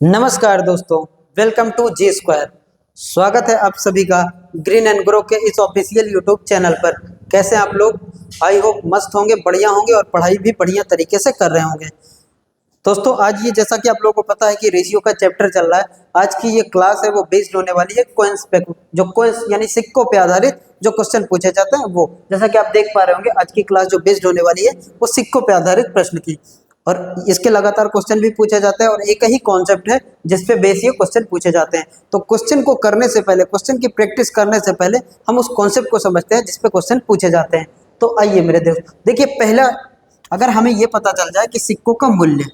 नमस्कार दोस्तों, welcome to ji square. स्वागत है आप सभी का ग्रीन एंड ग्रो के इस ऑफिशियल यूट्यूब चैनल पर। कैसे आप लोग? आई होप मस्त होंगे, बढ़िया होंगे और पढ़ाई भी बढ़िया तरीके से कर रहे होंगे। दोस्तों आज ये जैसा कि आप लोगों को पता है कि रेशियो का चैप्टर चल रहा है। आज की ये क्लास है वो बेस्ड होने वाली है कॉइन्स पे, जो कॉइन्स यानी सिक्कों पे आधारित जो क्वेश्चन पूछे जाते हैं वो, जैसा कि आप देख पा रहे होंगे आज की क्लास जो बेस्ड होने वाली है वो सिक्कों पे आधारित प्रश्न की, और इसके लगातार क्वेश्चन भी पूछे जाते हैं और एक ही कॉन्सेप्ट है जिस पे बेस ये क्वेश्चन पूछे जाते हैं। तो क्वेश्चन को करने से पहले, क्वेश्चन की प्रैक्टिस करने से पहले हम उस कॉन्सेप्ट को समझते हैं जिस पे क्वेश्चन पूछे जाते हैं। तो आइए मेरे दोस्त, देखिए पहला, अगर हमें ये पता चल जाए कि सिक्कों का मूल्य,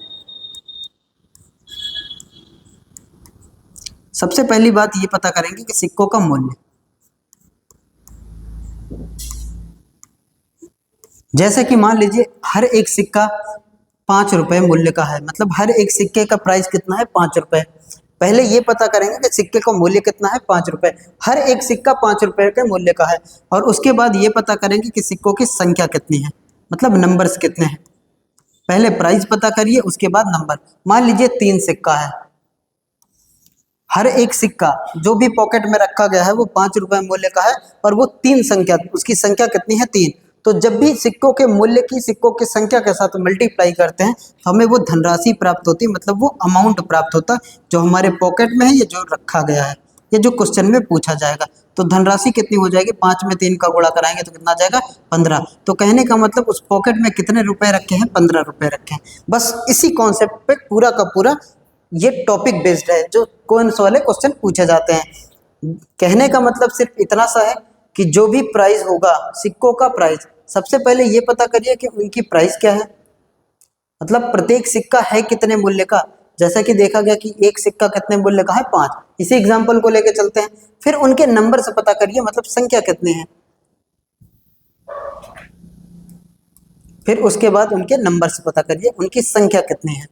सबसे पहली बात ये पता करेंगे कि सिक्कों का मूल्य, जैसे कि मान लीजिए हर एक सिक्का 5 रुपए मूल्य का है, मतलब हर एक सिक्के का प्राइस कितना है 5 रुपए। पहले ये पता करेंगे कि सिक्के का मूल्य कितना है 5 रुपए, हर एक सिक्का 5 रुपए के मूल्य का है। और उसके बाद ये पता करेंगे कि सिक्कों की संख्या कितनी है, मतलब नंबर्स कितने हैं। पहले प्राइस पता करिए, उसके बाद नंबर। मान लीजिए 3 सिक्का है, हर एक सिक्का जो भी पॉकेट में रखा गया है वो 5 रुपए मूल्य का है और वो 3 संख्या, उसकी संख्या कितनी है 3। तो जब भी सिक्कों के मूल्य की सिक्कों की संख्या के साथ मल्टीप्लाई करते हैं तो हमें वो धनराशि प्राप्त होती है, मतलब वो अमाउंट प्राप्त होता है जो हमारे पॉकेट में है या जो रखा गया है, ये जो क्वेश्चन में पूछा जाएगा। तो धनराशि कितनी हो जाएगी, 5 में 3 का गुणा कराएंगे तो कितना आ जाएगा 15। तो कहने का मतलब उस पॉकेट में कितने रुपए रखे हैं, 15 रुपए रखे हैं। बस इसी कॉन्सेप्ट पे पूरा का पूरा ये टॉपिक बेस्ड है जो कॉइन्स वाले क्वेश्चन पूछे जाते हैं। कहने का मतलब सिर्फ इतना सा है कि जो भी प्राइस होगा सिक्कों का प्राइस, सबसे पहले ये पता करिए कि उनकी प्राइस क्या है, मतलब प्रत्येक सिक्का है कितने मूल्य का। जैसा कि देखा गया कि एक सिक्का कितने मूल्य का है 5, इसी एग्जांपल को लेके चलते हैं। फिर उनके नंबर से पता करिए, मतलब संख्या कितनी है। फिर उसके बाद उनके नंबर से पता करिए उनकी संख्या कितनी है।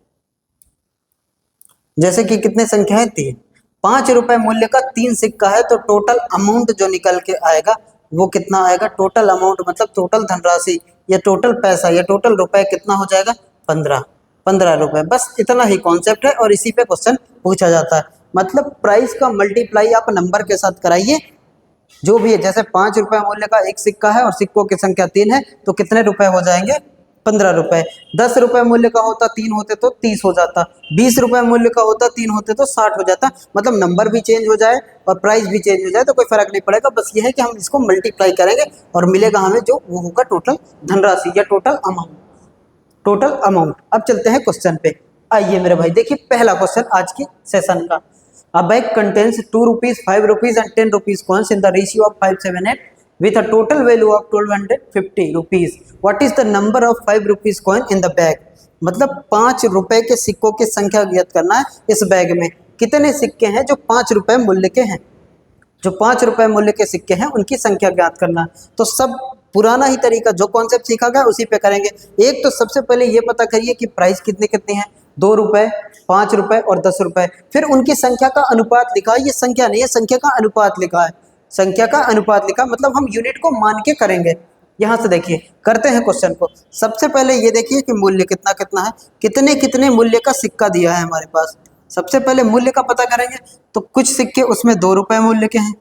जैसे कि कितने संख्या है 3, 5 रुपए मूल्य का 3 सिक्का है, तो टोटल अमाउंट जो निकल के आएगा वो कितना आएगा, टोटल अमाउंट मतलब टोटल धनराशि या टोटल पैसा या टोटल रुपए कितना हो जाएगा 15 रुपए। बस इतना ही कॉन्सेप्ट है और इसी पे क्वेश्चन पूछा जाता है। मतलब प्राइस का मल्टीप्लाई आप नंबर के साथ कराइए जो भी है। जैसे 5 रुपए मूल्य का एक सिक्का है और सिक्कों की संख्या 3 है, तो कितने रुपए हो जाएंगे 15 रुपए। 10 रुपए मूल्य का होता 3 होते तो 30 हो जाता, 20 रुपए मूल्य का होता 3 होते तो 60 हो जाता। मतलब नंबर भी चेंज हो जाए और प्राइस भी चेंज हो जाए तो कोई फर्क नहीं पड़ेगा। बस ये है कि हम इसको मल्टीप्लाई करेंगे और मिलेगा हमें जो वो होगा टोटल धनराशि या टोटल अमाउंट। अब चलते हैं क्वेश्चन पे। आइए मेरे भाई, देखिए पहला क्वेश्चन आज की सेशन का। A bag contains 2 rupees, 5 rupees and 10 rupees coins in the ratio of 578 with a total value of 1250 rupees. What is the number of 5 rupees coin in the bag? मतलब 5 रुपए के सिक्कों की संख्या ज्ञात करना है। इस बैग में कितने सिक्के हैं जो 5 रुपए मूल्य के हैं, जो 5 रुपए मूल्य के सिक्के हैं उनकी संख्या ज्ञात करना है। तो सब पुराना ही तरीका, जो कॉन्सेप्ट सीखा गया उसी पे करेंगे। एक तो सबसे पहले ये पता करिए कि प्राइस कितनी कितनी है, 2 रुपए, 5 रुपए और 10 रुपए। फिर उनकी संख्या का अनुपात लिखा है, ये संख्या नहीं है, संख्या का अनुपात लिखा है। संख्या का अनुपात लिखा मतलब हम यूनिट को मान के करेंगे। यहाँ से देखिए करते हैं क्वेश्चन को। सबसे पहले ये देखिए कि मूल्य कितना कितना है, कितने कितने मूल्य का सिक्का दिया है हमारे पास। सबसे पहले मूल्य का पता करेंगे तो कुछ सिक्के उसमें 2 रुपए मूल्य के हैं,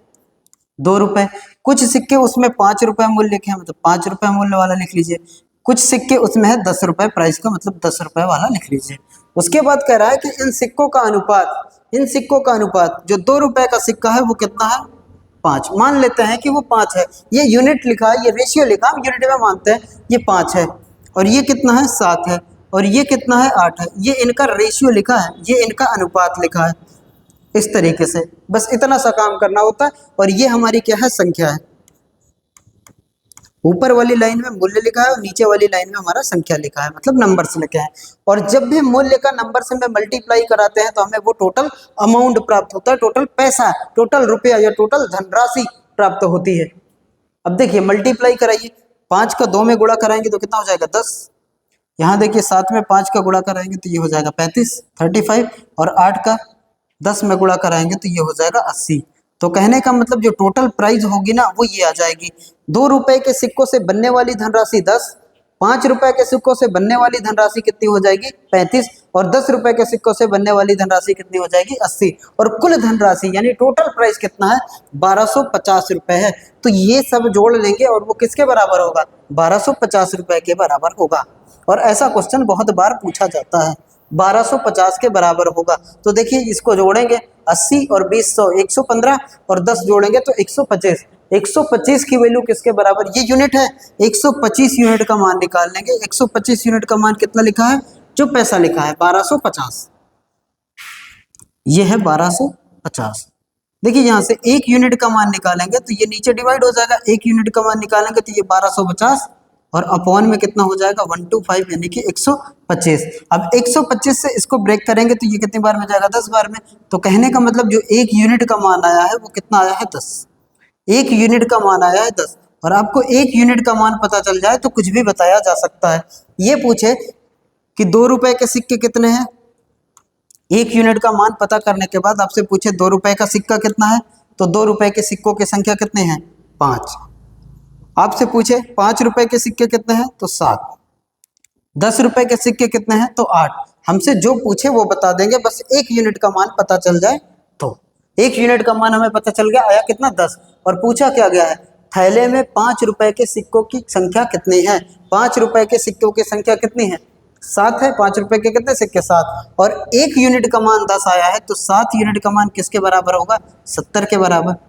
2 रुपए। कुछ सिक्के उसमें 5 रुपए मूल्य के हैं, मतलब 5 रुपए मूल्य वाला लिख लीजिए। कुछ सिक्के उसमें है 10 रुपए प्राइस का, मतलब 10 रुपए वाला लिख लीजिए। उसके बाद कह रहा है कि इन सिक्कों का अनुपात जो 2 रुपए का सिक्का है वो कितना है 5। मान लेते हैं कि वो 5 है, ये यूनिट लिखा है, ये रेशियो लिखा, हम यूनिट में मानते हैं। ये 5 है और ये कितना है 7 है और ये कितना है 8 है। ये इनका रेशियो लिखा है, ये इनका अनुपात लिखा है। इस तरीके से बस इतना सा काम करना होता है। और ये हमारी क्या है, संख्या है। ऊपर वाली लाइन में मूल्य लिखा है और नीचे वाली लाइन में हमारा संख्या लिखा है, मतलब नंबर से लिखा है। और जब भी मूल्य का नंबर से में मल्टीप्लाई कराते हैं तो हमें वो टोटल अमाउंट प्राप्त होता है, टोटल पैसा, टोटल रुपया या टोटल धनराशि प्राप्त होती है। अब देखिए मल्टीप्लाई कराइए, 5 का 2 में गुणा कराएंगे तो कितना हो जाएगा 10। यहाँ देखिए 7 में 5 का गुणा कराएंगे तो ये हो जाएगा 35 और 8 का 10 में गुणा कराएंगे तो ये हो जाएगा 80। तो कहने का मतलब जो टोटल प्राइस होगी ना वो ये आ जाएगी। 2 रुपए के सिक्कों से बनने वाली धनराशि 10, 5 रुपए के सिक्कों से बनने वाली धनराशि कितनी हो जाएगी 35, और 10 रुपए के सिक्कों से बनने वाली धनराशि कितनी हो जाएगी 80, और कुल धनराशि यानी टोटल प्राइस कितना है 1250 रुपए है। तो ये सब जोड़ लेंगे और वो किसके बराबर होगा 1250 रुपए के बराबर होगा। और ऐसा क्वेश्चन बहुत बार पूछा जाता है, 1250 के बराबर होगा। तो देखिए इसको जोड़ेंगे 80 और 20 100 115 और 10 जोड़ेंगे तो 125, 125 की वैल्यू किसके बराबर, ये यूनिट है, 125 यूनिट का मान निकाल लेंगे। 125 यूनिट का मान कितना लिखा है, जो पैसा लिखा है 1250, ये है 1250। देखिए यहाँ से 1 यूनिट का मान निकालेंगे तो ये नीचे डिवाइड हो जाएगा, 1 यूनिट का मान निकालेंगे तो ये 1250 और अपॉन में कितना हो जाएगा 125 यानी कि 125। अब 125 से इसको ब्रेक करेंगे तो ये कितनी बार में जाएगा 10 बार में। तो कहने का मतलब जो 1 यूनिट का मान आया है वो कितना आया है 10, 1 यूनिट का मान आया है 10। और आपको 1 यूनिट का मान पता चल जाए तो कुछ भी बताया जा सकता है। ये पूछे कि 2 रुपए के सिक्के कितने हैं, 1 यूनिट का मान पता करने के बाद आपसे पूछे 2 रुपए का सिक्का कितना है, तो 2 रुपए के सिक्कों की संख्या कितने हैं 5। आपसे पूछे 5 रुपए के सिक्के कितने हैं तो 7, 10 रुपए के सिक्के कितने हैं तो 8। हमसे जो पूछे वो बता देंगे, बस 1 यूनिट का मान पता चल जाए तो। 1 यूनिट का मान हमें पता चल गया, आया कितना 10। और पूछा क्या गया है, थैले में 5 रुपए के सिक्कों की संख्या कितनी है। 5 रुपए के सिक्कों की संख्या कितनी है 7 है। 5 रुपए के कितने सिक्के 7, और 1 यूनिट का मान 10 आया है तो 7 यूनिट का मान किसके बराबर होगा 70 के बराबर।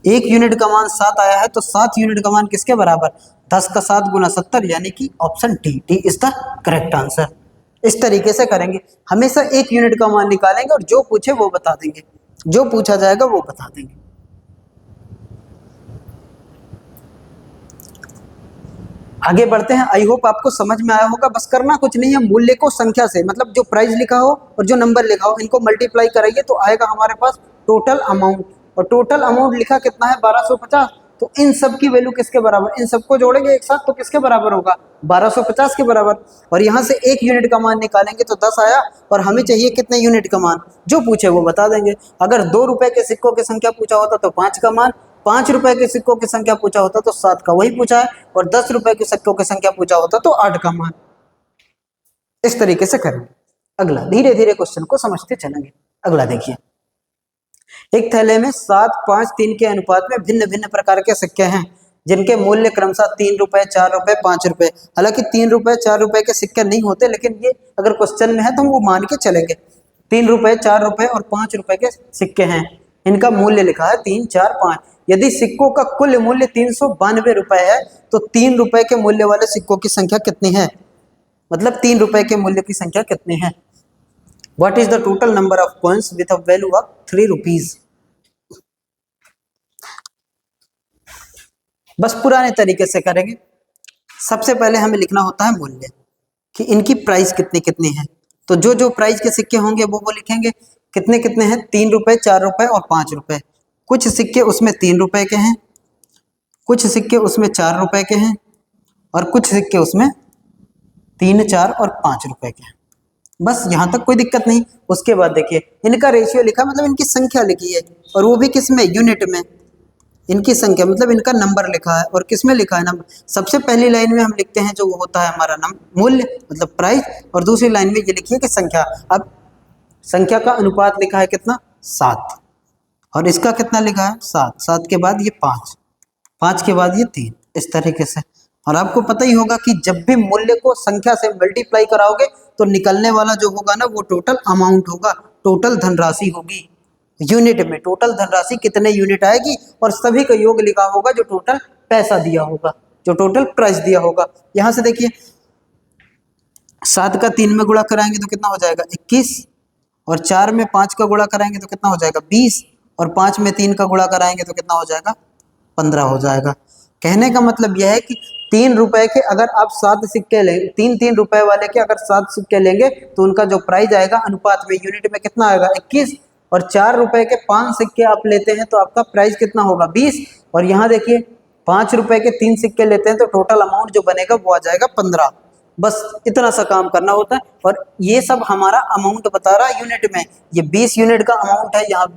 1 यूनिट का मान 7 आया है तो 7 यूनिट का मान किसके बराबर 10 का 7 गुना 70 यानी कि option D is the correct answer. इस तरीके से करेंगे, हमेशा 1 यूनिट का मान निकालेंगे और जो पूछे वो बता देंगे, जो पूछा जाएगा वो बता देंगे। आगे बढ़ते हैं। आई होप आपको समझ में आया होगा। बस करना कुछ नहीं है, मूल्य को संख्या से, मतलब जो प्राइस लिखा हो और जो नंबर लिखा हो इनको मल्टीप्लाई करेंगे तो आएगा हमारे पास टोटल अमाउंट। और टोटल अमाउंट लिखा कितना है 1250, तो इन सब की वैल्यू किसके बराबर, इन सबको जोड़ेंगे एक साथ तो किसके बराबर होगा 1250 के बराबर। और यहाँ से 1 यूनिट का मान निकालेंगे तो 10 आया, और हमें चाहिए कितने यूनिट का मान, जो पूछे वो बता देंगे। अगर 2 रुपए के सिक्कों की संख्या पूछा होता तो 5 का मान, 5 रुपए के सिक्कों की संख्या पूछा होता तो 7 का वही पूछा है, और 10 रुपए के सिक्कों की संख्या पूछा होता तो 8 का मान। इस तरीके से करेंगे। अगला धीरे धीरे क्वेश्चन को समझते चलेंगे। अगला देखिए, एक थैले में 7, 5, 3 के अनुपात में भिन्न भिन्न प्रकार के सिक्के हैं जिनके मूल्य क्रमशः 3 रुपए, 4 रुपए, 5 रुपए। हालांकि 3 रुपए 4 रुपए के सिक्के नहीं होते, लेकिन ये अगर क्वेश्चन में है तो हम वो मान के चलेंगे। 3 रुपए, 4 रुपए और 5 रुपए के सिक्के हैं, इनका मूल्य लिखा है 3, 4, 5। यदि सिक्कों का कुल मूल्य 392 रुपए है तो 3 रुपए के मूल्य वाले सिक्कों की संख्या कितनी है, मतलब 3 रुपए के मूल्य की संख्या कितनी है। What is the total number of coins with a value of 3 rupees? बस पुराने तरीके से करेंगे। सबसे पहले हमें लिखना होता है मूल्य, कि इनकी प्राइस कितनी कितनी है। तो जो जो प्राइस के सिक्के होंगे वो लिखेंगे। कितने कितने हैं 3 रुपए, 4 रुपए और 5 रुपए। कुछ सिक्के उसमें 3 रुपए के हैं, कुछ सिक्के उसमें 4 रुपए के हैं, और कुछ सिक्के उसमें 3, 4 और 5 रुपए के हैं। बस यहाँ तक कोई दिक्कत नहीं। उसके बाद देखिए इनका रेशियो लिखा, मतलब इनकी संख्या लिखी है, और वो भी किस में, यूनिट में। इनकी संख्या मतलब इनका नंबर लिखा है, और किस में लिखा है नंबर। सबसे पहली लाइन में हम लिखते हैं जो वो होता है हमारा मूल्य मतलब प्राइस, और दूसरी लाइन में ये लिखिए कि संख्या। अब संख्या का अनुपात लिखा है कितना 7, और इसका कितना लिखा है 7, 7 के बाद ये 5, 5 के बाद ये 3, इस तरीके से। और आपको पता ही होगा कि जब भी मूल्य को संख्या से मल्टीप्लाई कराओगे तो निकलने वाला जो होगा ना वो टोटल अमाउंट होगा, टोटल धनराशि होगी। यूनिट में टोटल धनराशि कितने यूनिट आएगी, और सभी का योग लिखा होगा जो टोटल पैसा दिया होगा, जो टोटल प्राइस दिया होगा। यहाँ से देखिए 7 का 3 में गुणा कराएंगे तो कितना हो जाएगा 21, और 4 में 5 का गुणा कराएंगे तो कितना हो जाएगा 20, और 5 में 3 का गुणा कराएंगे तो कितना हो जाएगा 15 हो जाएगा। कहने का मतलब यह है कि 3 रुपए के अगर आप 7 सिक्के लेंगे, 3 रुपए वाले के अगर 7 सिक्के लेंगे तो उनका जो प्राइस आएगा अनुपात में यूनिट में कितना आएगा 21, और 4 रुपए के 5 सिक्के आप लेते हैं तो आपका प्राइस कितना होगा 20, और यहाँ देखिए 5 रुपए के 3 सिक्के लेते हैं तो टोटल अमाउंट जो बनेगा वो आ जाएगा 15। बस इतना सा काम करना होता है, और ये सब हमारा अमाउंट बता रहा है यूनिट में। ये 20 यूनिट का अमाउंट है, यहाँ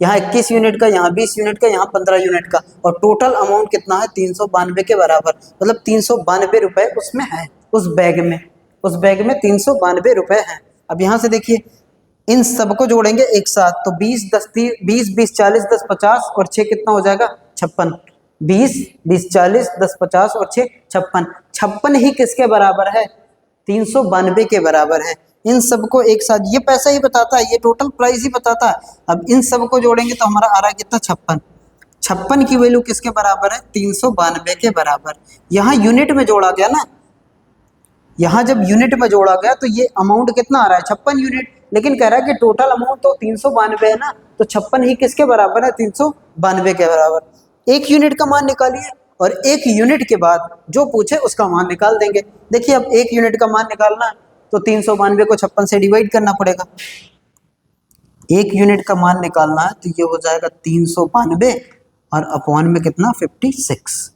यहाँ 21 यूनिट का, यहाँ 20 यूनिट का, यहाँ 15 यूनिट का, और टोटल अमाउंट कितना है 392 के बराबर, मतलब 392 रुपए उसमें है, उस बैग में 392 रुपए हैं। अब यहाँ से देखिए इन सबको जोड़ेंगे एक साथ, तो 20 10 20 20 40 10 50 और 6 कितना हो जाएगा 56। 20 20 40 10 50 और 6 56। 56 ही किसके बराबर है 392 के बराबर है। इन सबको एक साथ, ये पैसा ही बताता है, ये टोटल प्राइस ही बताता है। अब इन सबको जोड़ेंगे तो हमारा आ रहा है कितना 56। 56 की वैल्यू किसके बराबर है 392 के बराबर। यहाँ यूनिट में जोड़ा गया ना, यहाँ जब यूनिट में जोड़ा गया तो ये अमाउंट कितना आ रहा है 56 यूनिट, लेकिन कह रहा है कि टोटल अमाउंट तो 392 है ना, तो 56 ही किसके बराबर है 392 के बराबर। एक यूनिट का मान निकालिए और एक यूनिट के बाद जो पूछे उसका मान निकाल देंगे। देखिए अब एक यूनिट का मान निकालना है तो 392 को 56 से डिवाइड करना पड़ेगा। एक यूनिट का मान निकालना है तो ये हो जाएगा 392 और अपॉन में कितना 56।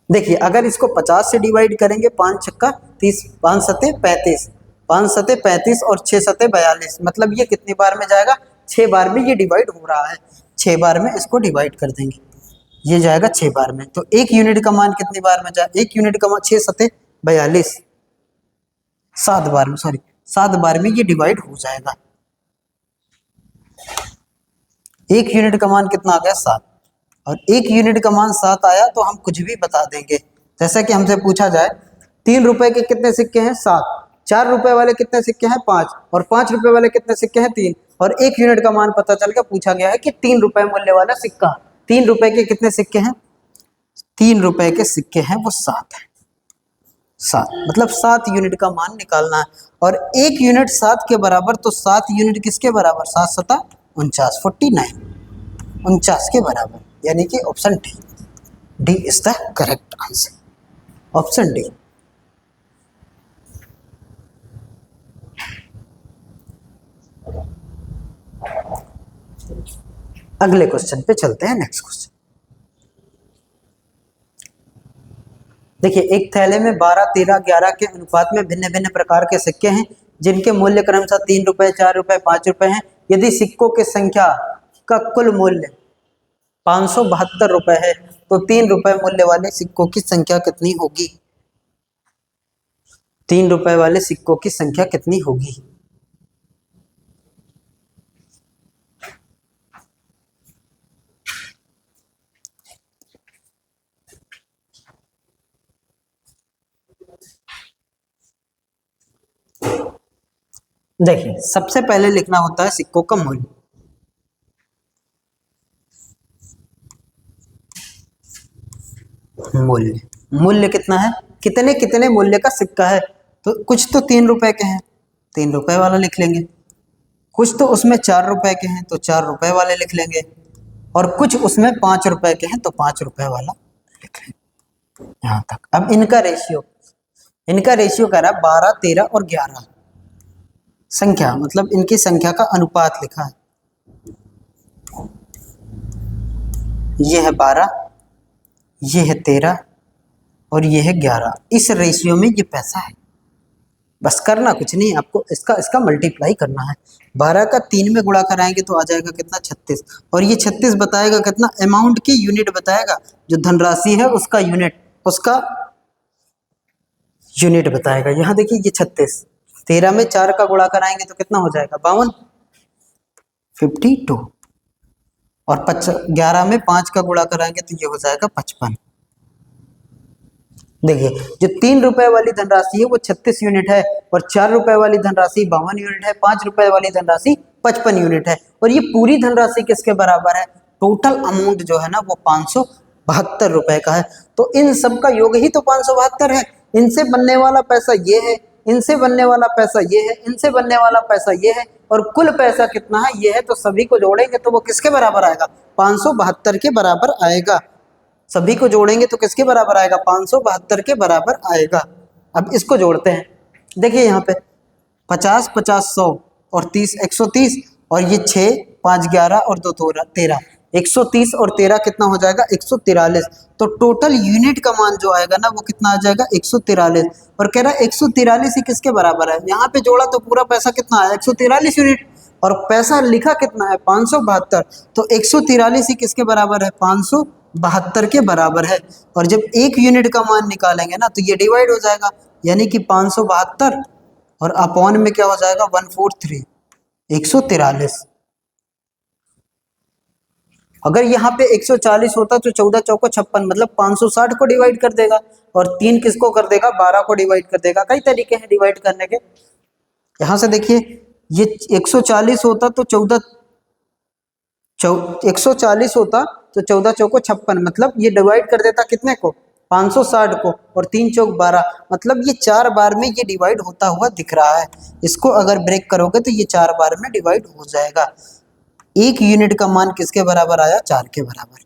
देखिए अगर इसको 50 से डिवाइड करेंगे, 5 छक्का 30, 5 सते 35, 5 सते 35 और 6 सते 42, मतलब ये कितनी बार में जाएगा 6 बार में ये डिवाइड हो रहा है। 6 बार में इसको डिवाइड कर देंगे, ये जाएगा 6 बार में। तो एक यूनिट का मान कितनी बार में जाए, एक यूनिट का मान 6 सते 42, 7 बार में, सॉरी 7 बार में ये डिवाइड हो जाएगा। एक यूनिट का मान कितना आ गया 7, और एक यूनिट का मान 7 आया तो हम कुछ भी बता देंगे। जैसे कि हमसे पूछा जाए 3 रुपए के कितने सिक्के हैं 7, 4 रुपए वाले कितने सिक्के हैं 5, और 5 रुपए वाले कितने सिक्के हैं 3, और एक यूनिट का मान पता चल गया, पूछा गया है कि 3 रुपए मूल्य वाला सिक्का, 3 रुपए के कितने सिक्के हैं, 3 रुपए के सिक्के हैं वो 7 है, 7 मतलब 7 यूनिट का मान निकालना है। और एक यूनिट 7 के बराबर, तो 7 यूनिट किसके बराबर 7 सता 49, 49 49 के बराबर, यानी कि option D is the correct answer, option D. अगले क्वेश्चन पे चलते हैं, नेक्स्ट क्वेश्चन देखिए। एक थैले में 12 13 11 के अनुपात में भिन्न भिन्न प्रकार के सिक्के हैं जिनके मूल्य क्रमशः 3 रुपए 4 रुपए 5 रुपए हैं। यदि सिक्कों की संख्या का कुल मूल्य 572 रुपए है तो 3 रुपए मूल्य वाले सिक्कों की संख्या कितनी होगी, 3 रुपए वाले सिक्कों की संख्या कितनी होगी। देखिए सबसे पहले लिखना होता है सिक्कों का मूल्य। मूल्य कितना है, कितने कितने मूल्य का सिक्का है, तो कुछ तो 3 रुपए के हैं, 3 रुपए वाला लिख लेंगे, कुछ तो उसमें 4 रुपए के हैं तो 4 रुपए वाले लिख लेंगे, और कुछ उसमें 5 रुपए के हैं तो 5 रुपए वाला लिख लेंगे। यहाँ तक। अब इनका रेशियो कह रहा है 12 13 और 11 संख्या, मतलब इनकी संख्या का अनुपात लिखा है। ये है 12, ये है 13 और ये है 11, इस रेशियो में ये पैसा है। बस करना कुछ नहीं, आपको इसका मल्टीप्लाई करना है। 12 का 3 में गुणा कराएंगे तो आ जाएगा कितना 36, और ये 36 बताएगा कितना, अमाउंट की यूनिट बताएगा, जो धनराशि है उसका यूनिट बताएगा। यहाँ देखिए ये 36, 13 में 4 का गुणा कराएंगे तो कितना हो जाएगा 52, 52, और 11 में 5 का गुणा कराएंगे तो ये हो जाएगा 55। देखिए जो 3 रुपए वाली धनराशि है वो 36 यूनिट है, और 4 रुपए वाली धनराशि 52 यूनिट है, 5 रुपए वाली धनराशि 55 यूनिट है, और ये पूरी धनराशि किसके बराबर है, टोटल अमाउंट जो है ना वो 572 रुपए का है। तो इन सब का योग ही तो 572 है। इनसे बनने वाला पैसा ये है, इनसे बनने वाला पैसा ये है, इनसे बनने वाला पैसा ये है, और कुल पैसा कितना है ये है। तो सभी को जोड़ेंगे तो वो किसके बराबर आएगा 572 के बराबर आएगा। सभी को जोड़ेंगे तो किसके बराबर आएगा 572 के बराबर आएगा। अब इसको जोड़ते हैं, देखिए यहाँ पे 50 50 100 और 30 130, और ये 6 5 11 और 2 13, 130 और 13 कितना हो जाएगा 143। तो टोटल यूनिट का मान जो आएगा ना वो कितना आ जाएगा 143। और कह रहा है 143 ही किसके बराबर है, यहाँ पे जोड़ा तो पूरा पैसा कितना आया 143 यूनिट, और पैसा लिखा कितना है 572। तो 143 ही किसके बराबर है 572 के बराबर है। और जब एक यूनिट का मान निकालेंगे ना तो ये डिवाइड हो जाएगा, यानी कि 572 और अपॉन में क्या हो जाएगा 143 143। अगर यहाँ पे 140 होता तो 14 चौको 56 मतलब 560 को डिवाइड कर देगा, और 3 किसको कर देगा 12 को डिवाइड कर देगा। कई तरीके हैं डिवाइड करने के। यहाँ से देखिए ये 140 होता तो 140 होता तो 14 चौको 56 मतलब ये डिवाइड कर देता कितने को 560 को, और 3 चौक 12 मतलब ये 4 बार में ये डिवाइड होता हुआ दिख रहा है। इसको अगर ब्रेक करोगे तो ये 4 बार में डिवाइड हो जाएगा। एक यूनिट का मान किसके बराबर आया 4 के बराबर।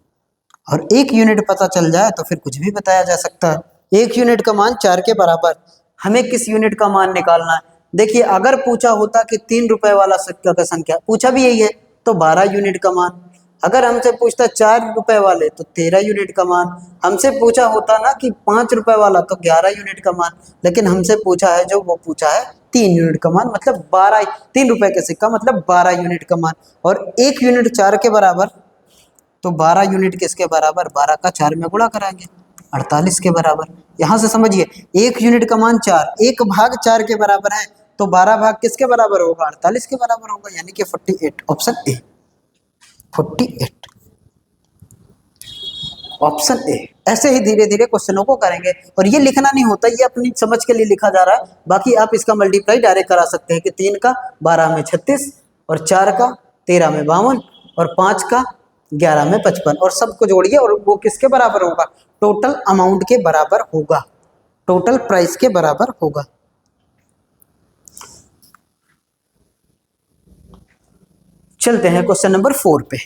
और एक यूनिट पता चल जाए तो फिर कुछ भी बताया जा सकता है। एक यूनिट का मान 4 के बराबर। हमें किस यूनिट का मान निकालना है, देखिए अगर पूछा होता कि 3 रुपए वाला सिक्का का संख्या, पूछा भी यही है तो 12 यूनिट का मान। अगर हमसे पूछता 4 रुपए वाले तो 13 यूनिट का मान। हमसे पूछा होता ना कि 5 रुपए वाला तो 11 यूनिट का मान। लेकिन हमसे पूछा है जो वो पूछा है 3 यूनिट का मान, मतलब 12, 3 रुपए के सिक्का मतलब 12 यूनिट का मान। और एक यूनिट 4 के बराबर, तो 12 यूनिट किसके बराबर 12 का 4 में गुणा कराएंगे 48 के बराबर। यहाँ से समझिए एक यूनिट का मान 4, 1 भाग 4 के बराबर है, तो 12 भाग किसके बराबर होगा 48 के बराबर होगा, यानी कि 48। Option A 48, option A. ऐसे ही धीरे धीरे क्वेश्चनों को करेंगे, और ये लिखना नहीं होता, ये अपनी समझ के लिए लिखा जा रहा है। बाकी आप इसका मल्टीप्लाई डायरेक्ट करा सकते हैं कि 3 का 12 में 36, और 4 का 13 में 52, और 5 का 11 में 55, और सबको जोड़िए और वो किसके बराबर होगा टोटल अमाउंट के बराबर होगा, टोटल प्राइस के बराबर होगा। चलते हैं क्वेश्चन नंबर 4 पे।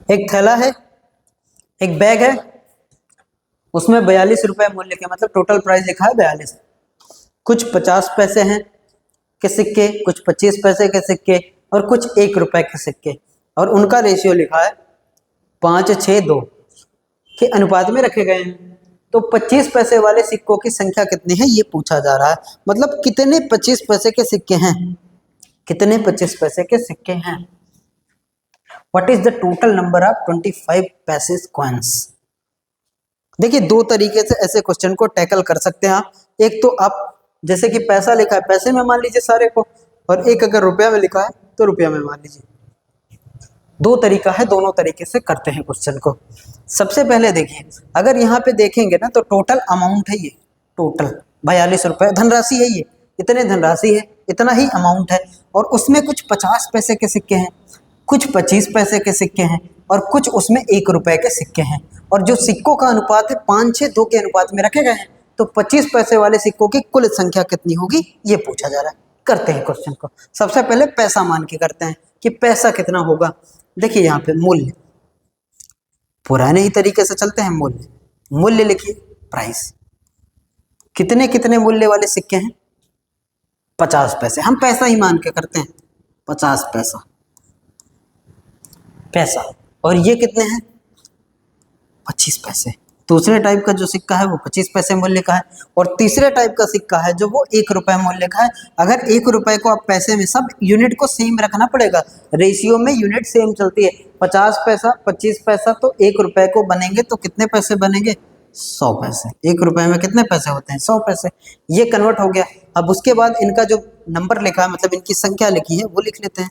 एक थैला है, एक बैग है, उसमें 42 रुपए मूल्य के, मतलब टोटल प्राइस लिखा है 42। कुछ 50 पैसे हैं के सिक्के, कुछ 25 पैसे के सिक्के, और कुछ 1 रुपए के सिक्के, और उनका रेशियो लिखा है 5:6:2 के अनुपात में रखे गए हैं। तो 25 पैसे वाले सिक्कों की संख्या कितनी है ये पूछा जा रहा है, मतलब कितने 25 पैसे के सिक्के हैं, कितने 25 पैसे के सिक्के हैं। What is the total number of 25 पैसे कॉइन्स। देखिए दो तरीके से ऐसे क्वेश्चन को टैकल कर सकते हैं आप। एक तो आप जैसे कि पैसा लिखा है पैसे में मान लीजिए सारे को, और एक अगर रुपया में लिखा है तो रुपया में मान लीजिए। दो तरीका है, दोनों तरीके से करते हैं क्वेश्चन को। सबसे पहले देखिए अगर यहाँ पे देखेंगे ना तो टोटल अमाउंट है ये, टोटल 42 रुपए धनराशि है, ये इतने धनराशि है, इतना ही अमाउंट है। और उसमें कुछ 50 पैसे के सिक्के हैं, कुछ 25 पैसे के सिक्के हैं, और कुछ उसमें 1 रुपए के सिक्के हैं। और जो सिक्कों का अनुपात है 5:6:2 के अनुपात में रखे गए हैं। तो 25 पैसे वाले सिक्कों की कुल संख्या कितनी होगी ये पूछा जा रहा है। करते हैं क्वेश्चन को। सबसे पहले पैसा मान के करते हैं कि पैसा कितना होगा। देखिए यहाँ पे मूल्य, पुराने ही तरीके से चलते हैं। मूल्य, मूल्य लिखिए प्राइस। कितने कितने मूल्य वाले सिक्के हैं 50 पैसे, हम पैसा ही मान के करते हैं 50 पैसा, पैसा। और ये कितने हैं 25 पैसे। दूसरे टाइप का जो सिक्का है वो 25 पैसे मूल्य का है, और तीसरे टाइप का सिक्का है जो वो 1 रुपए मूल्य का है। अगर 1 रुपए को आप पैसे में, सब यूनिट को सेम रखना पड़ेगा, रेशियो में यूनिट सेम चलती है। 50 पैसा 25 पैसा, तो 1 रुपए को बनेंगे तो कितने पैसे बनेंगे 100 पैसे। 1 रुपए में कितने पैसे होते हैं 100 पैसे। ये कन्वर्ट हो गया। अब उसके बाद इनका जो नंबर लिखा है, मतलब इनकी संख्या लिखी है वो लिख लेते हैं,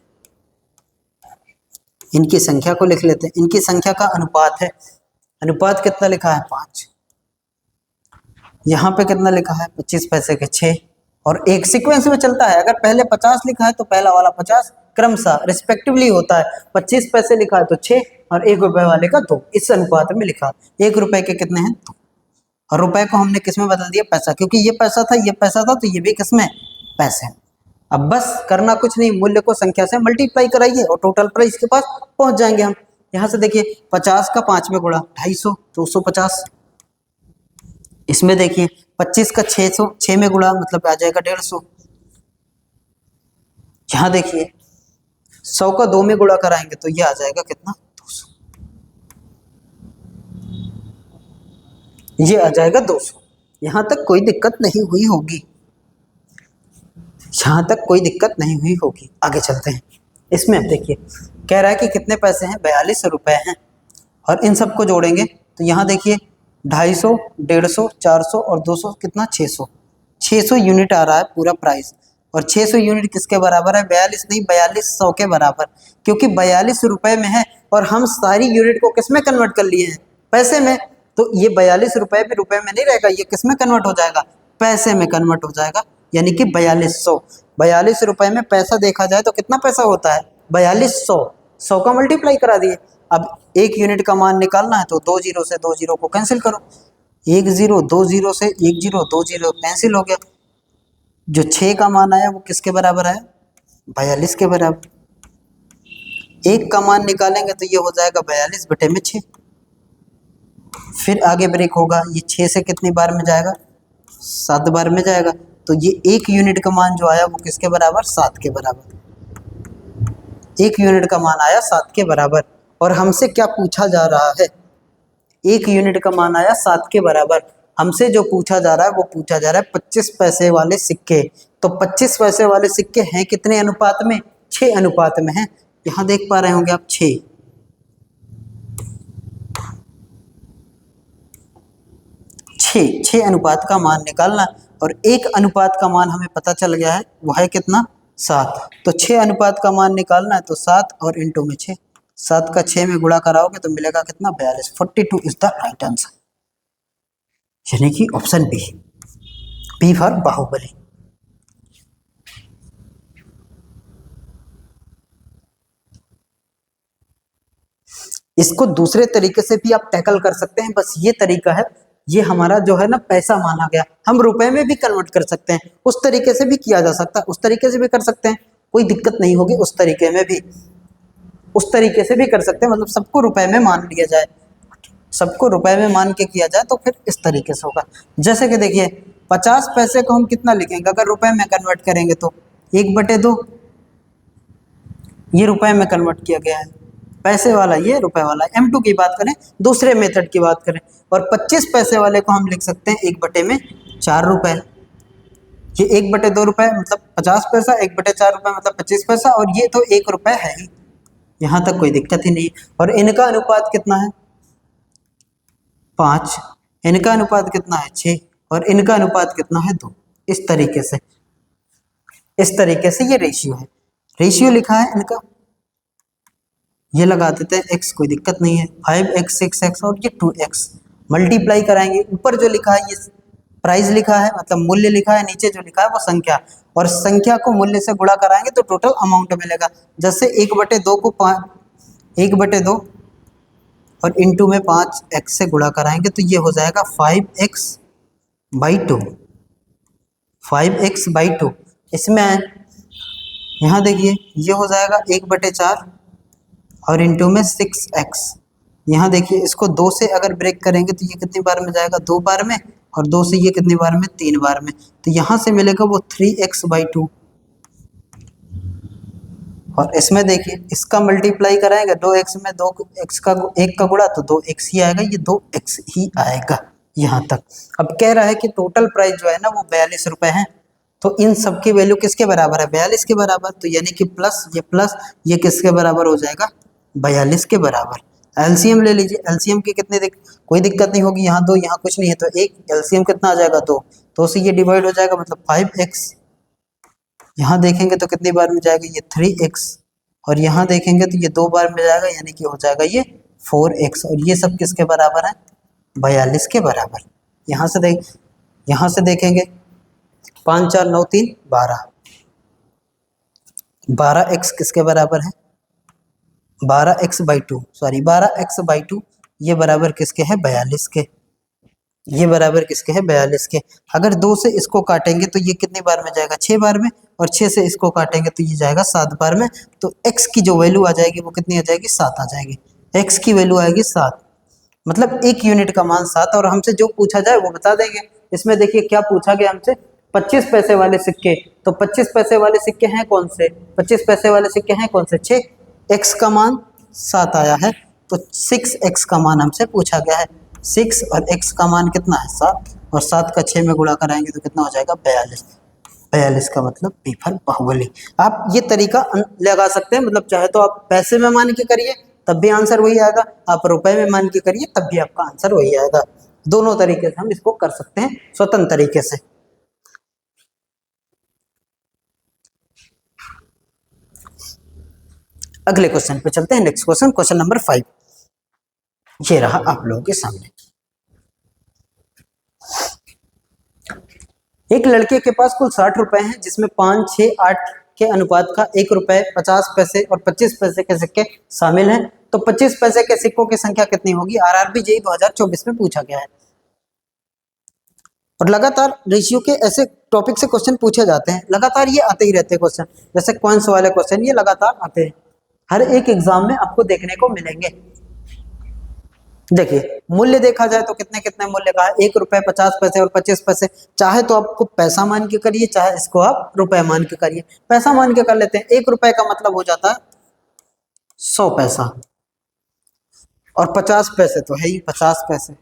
इनकी संख्या को लिख लेते हैं। इनकी संख्या का अनुपात है, अनुपात कितना लिखा है 5। यहाँ पे कितना लिखा है 25 पैसे के 6, और एक सीक्वेंस में चलता है। अगर पहले 50 लिखा है तो पहला वाला 50 क्रमशः रिस्पेक्टिवली होता है। 25 पैसे लिखा है तो 6, और 1 रुपए वाले का 2, इस अनुपात में लिखा। 1 रुपए के कितने हैं 2, और रुपए को हमने किस में बदल दिया पैसा, क्योंकि ये पैसा था ये पैसा था, तो ये भी किस में पैसे। अब बस करना कुछ नहीं, मूल्य को संख्या से मल्टीप्लाई कराइए और टोटल प्राइस के पास पहुंच जाएंगे हम। यहाँ से देखिए 50 का 5 में गुणा 250, 250। इसमें देखिए 25 का 600, 6 में गुणा मतलब आ जाएगा 150। यहाँ देखिए 100 का 2 में गुणा कराएंगे तो ये आ जाएगा कितना, 200। ये आ जाएगा 200। यहाँ तक कोई दिक्कत नहीं हुई होगी, यहाँ तक कोई दिक्कत नहीं हुई होगी। आगे चलते हैं। इसमें अब देखिए कह रहा है कि कितने पैसे हैं, 42 रुपए हैं, और इन सबको जोड़ेंगे तो यहाँ देखिए 250, 150, 400 और 200 कितना, 600। 600 यूनिट आ रहा है पूरा प्राइस, और 600 यूनिट किसके बराबर है, 42 नहीं 4200 के बराबर, क्योंकि 42 रुपए में है और हम सारी यूनिट को किस में कन्वर्ट कर लिए हैं, पैसे में। तो ये 42 रुपए भी रुपए में नहीं रहेगा, ये किस में कन्वर्ट हो जाएगा, पैसे में कन्वर्ट हो जाएगा, यानी कि 4200। 42 रुपए में पैसा देखा जाए तो कितना पैसा होता है, 4200। 100 का मल्टीप्लाई करा दिए। अब एक यूनिट का मान निकालना है तो 2 जीरो से 2 जीरो को कैंसिल करो, 1 जीरो 2 जीरो से 1 जीरो 2 जीरो कैंसिल हो गया। जो 6 का मान आया वो किसके बराबर आया, 42 के बराबर। एक का मान निकालेंगे तो ये हो जाएगा 42 बटे में 6। फिर आगे ब्रेक होगा, ये 6 से कितनी बार में जाएगा, 7 बार में जाएगा। तो ये एक यूनिट का मान जो आया वो किसके बराबर, 7 के बराबर। एक यूनिट का मान आया 7 के बराबर, और हमसे क्या पूछा जा रहा है, एक यूनिट का मान आया 7 के बराबर। हमसे जो पूछा जा रहा है वो पूछा जा रहा है 25 पैसे वाले सिक्के। तो 25 पैसे वाले सिक्के हैं कितने अनुपात में, 6 अनुपात में हैं। यहाँ देख पा रहे होंगे आप 6। 6 अनुपात का मान निकालना, और एक अनुपात का मान हमें पता चल गया है वो है कितना, 7। तो 6 अनुपात का मान निकालना है तो 7 और इंटू में 6, 7 का 6 में गुणा कराओगे तो मिलेगा कितना, 42। 42 इज द राइट आंसर, यानी कि option B, B for Baahubali. इसको दूसरे तरीके से भी आप टैकल कर सकते हैं, बस ये तरीका है, ये हमारा जो है ना पैसा माना गया, हम रुपए में भी कन्वर्ट कर सकते हैं, उस तरीके से भी किया जा सकता है, उस तरीके से भी कर सकते हैं, कोई दिक्कत नहीं होगी। उस तरीके में भी, उस तरीके से भी कर सकते हैं, मतलब सबको रुपए में मान लिया जाए, सबको रुपए में मान के किया जाए तो फिर इस तरीके से होगा। जैसे कि देखिए 50 पैसे को हम कितना लिखेंगे अगर रुपए में कन्वर्ट करेंगे तो 1/2, ये रुपए में कन्वर्ट किया गया है, पैसे वाला ये रुपए वाला। M2 की बात करें, दूसरे मेथड की बात करें, और 25 पैसे वाले को हम लिख सकते हैं 1/4 रुपए। ये 1/2 रुपए मतलब 50 पैसा, 1/4 रुपए मतलब 25 पैसा, और ये तो 1 रुपए है ही, यहाँ तक कोई दिक्कत ही नहीं। और इनका अनुपात कितना है, 5, इनका अनुपात कितना है 6, और इनका अनुपात कितना है 2। इस तरीके से, इस तरीके से ये रेशियो है, रेशियो लिखा है इनका, ये लगा देते हैं x, कोई दिक्कत नहीं है, 5x 6x और ये 2x। मल्टीप्लाई कराएंगे, ऊपर जो लिखा है ये प्राइस लिखा है मतलब मूल्य लिखा है, नीचे जो लिखा है वो संख्या, और संख्या को मूल्य से गुणा कराएंगे तो टोटल अमाउंट मिलेगा। जैसे 1/2 को 1/2 और इंटू में 5x से गुणा कराएंगे तो ये हो जाएगा 5x/2, 5x/2। इसमें यहाँ देखिए ये हो जाएगा 1/4 और इंटू में 6x। यहाँ देखिए इसको 2 से अगर ब्रेक करेंगे तो ये कितनी बार में जाएगा, 2 बार में, और 2 से ये कितनी बार में, 3 बार में। तो यहाँ से मिलेगा वो 3x/2। और इसमें देखिए इसका मल्टीप्लाई कराएंगे 2x में, 2x का 1 का गुणा तो 2x ही आएगा, ये 2x ही आएगा यहाँ तक। अब कह रहा है कि टोटल प्राइस जो है ना वो 42 रुपए है, तो इन सब की वैल्यू किसके बराबर है, 42 के बराबर। तो यानी कि प्लस ये किसके बराबर हो जाएगा, 42 के बराबर। एलसीएम ले लीजिए, एलसीएम की कितने कोई दिक्कत नहीं होगी, यहाँ 2 यहाँ कुछ नहीं है तो 1, एलसीएम कितना आ जाएगा 2, तो से ये डिवाइड हो जाएगा मतलब 5x। यहाँ देखेंगे तो कितनी बार में जाएगा, ये 3x, और यहाँ देखेंगे तो ये 2 बार में जाएगा, यानी कि हो जाएगा ये 4x। और ये सब किसके बराबर है, 42 के बराबर। यहाँ से देखेंगे 5 4 9 3 12, 12x किसके बराबर है, 12x/2, सॉरी 12x/2, ये बराबर किसके है, 42 के, ये बराबर किसके है, 42 के। अगर 2 से इसको काटेंगे तो ये कितनी बार में जाएगा, 6 बार में, और 6 से इसको काटेंगे तो ये जाएगा 7 बार में। तो x की जो वैल्यू आ जाएगी वो कितनी आ जाएगी, 7 आ जाएगी। x की वैल्यू आएगी 7, मतलब 1 यूनिट का मान 7, और हमसे जो पूछा जाए वो बता देंगे। इसमें देखिए क्या पूछा गया हमसे, 25 पैसे वाले सिक्के, तो 25 पैसे वाले सिक्के हैं कौन से, 25 पैसे वाले सिक्के हैं कौन से, 6, x का मान 7 आया है, तो 6x का मान हमसे पूछा गया है। 6 और x का मान कितना है 7, और 7 का 6 में गुणा कराएंगे तो कितना हो जाएगा 42। 42 का मतलब बी फॉर बाहुबली। आप ये तरीका लगा सकते हैं, मतलब चाहे तो आप पैसे में मान के करिए तब भी आंसर वही आएगा, आप रुपए में मान के करिए तब भी आपका आंसर वही आएगा। दोनों तरीके से हम इसको कर सकते हैं, स्वतंत्र तरीके से। अगले क्वेश्चन पे चलते हैं। नेक्स्ट क्वेश्चन, क्वेश्चन नंबर 5 ये रहा आप लोगों के सामने। एक लड़के के पास कुल 60 रुपए हैं, जिसमें 5, 6, 8 के अनुपात का 1 रुपए, 50 पैसे और 25 पैसे के सिक्के शामिल हैं, तो 25 पैसे के सिक्कों की संख्या कितनी होगी। आरआरबी जेईई 2024 में पूछा गया है। और लगातार रेशियो के ऐसे टॉपिक से क्वेश्चन पूछे जाते हैं, लगातार ये आते ही रहते हैं क्वेश्चन, जैसे कॉइंस वाले क्वेश्चन ये लगातार आते हैं, हर एक एग्जाम में आपको देखने को मिलेंगे। देखिए मूल्य देखा जाए तो कितने कितने मूल्य का है, 1 रुपए, 50 पैसे और 25 पैसे। चाहे तो आपको पैसा मान के करिए, चाहे इसको आप रुपए मान के करिए। पैसा मान के कर लेते हैं, 1 रुपए का मतलब हो जाता है 100 पैसा, और 50 पैसे तो है ही 50 पैसे,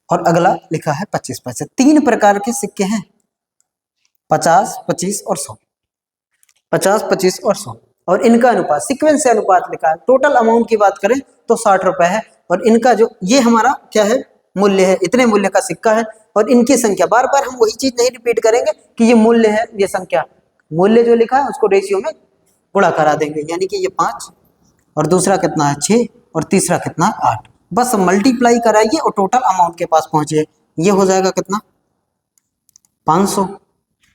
और अगला लिखा है 25 पैसे। 3 प्रकार के सिक्के हैं, 50, 25 और 100, 50, 25 और 100, और इनका अनुपात सीक्वेंस से अनुपात लिखा है। टोटल अमाउंट की बात करें तो 60 रुपए है, और इनका जो ये हमारा क्या है मूल्य है, इतने मूल्य का सिक्का है, और इनकी संख्या, बार बार हम वही चीज नहीं रिपीट करेंगे कि ये मूल्य है, ये संख्या, मूल्य जो लिखा है उसको रेशियो में गुणा करा देंगे, यानी कि ये 5 और दूसरा कितना है 6 और तीसरा कितना 8, बस मल्टीप्लाई कराइए और टोटल अमाउंट के पास पहुंचिए। ये हो जाएगा कितना 500,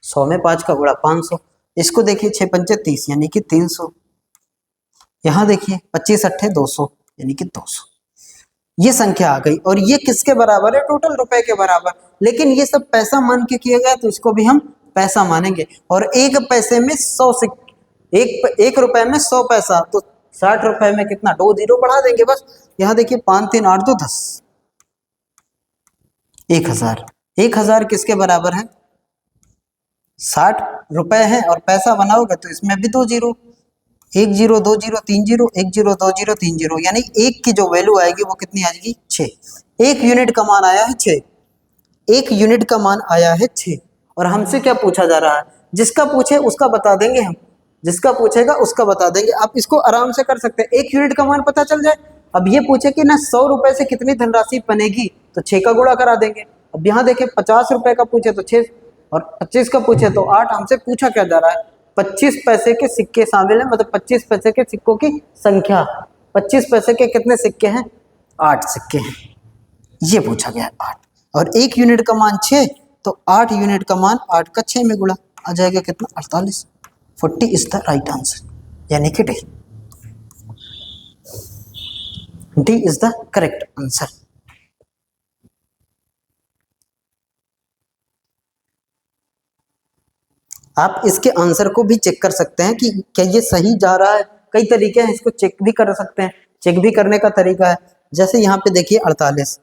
100 में 5 का गुणा 500, इसको देखिए 6 पंचे 30 यानी कि 300, यहाँ देखिए 25 अट्ठे 200 यानी कि 200, ये संख्या आ गई। और ये किसके बराबर है, टोटल रुपए के बराबर। लेकिन ये सब पैसा मान के किया गया तो इसको भी हम पैसा मानेंगे। और 1 पैसे में 100 एक रुपए में 100 पैसा, तो 60 रुपए में कितना, 2 जीरो बढ़ा देंगे बस। यहाँ देखिए 5 3 8 2 10, 1000। 1000 किसके बराबर है, 60 रुपए है, और पैसा बनाओगे तो इसमें भी 2 zero, 1 zero 2 zero 3 zero, 1 zero 2 zero 3 zero, यानी 1 की जो वैल्यू आएगी वो कितनी आएगी 6। 1 यूनिट का मान आया है 6, 1 यूनिट का मान आया है 6। और हमसे क्या पूछा जा रहा है, जिसका पूछे उसका बता देंगे हम, जिसका पूछेगा उसका बता देंगे। आप इसको आराम से कर सकते हैं, 1 यूनिट का मान पता चल जाए। अब ये पूछे कि ना 100 रुपए से कितनी धनराशि बनेगी, तो 6 का गुणा करा देंगे। अब यहाँ देखें 50 रुपए का पूछे तो 6, और 25 का पूछे तो 8। हमसे पूछा क्या जा रहा है, 25 पैसे के सिक्के शामिल हैं, मतलब 25 पैसे के सिक्कों की संख्या। 25 पैसे के कितने सिक्के हैं, 8 सिक्के हैं, ये पूछा गया है 8। और 1 यूनिट का मान 6, तो 8 यूनिट का मान 8 का 6 में गुणा आ जाएगा कितना 48। 40 इज द राइट आंसर, यानी कि D, D is the correct answer. आप इसके आंसर को भी चेक कर सकते हैं कि क्या ये सही जा रहा है। कई तरीके हैं, इसको चेक भी कर सकते हैं। चेक भी करने का तरीका है, जैसे यहाँ पे देखिए 48,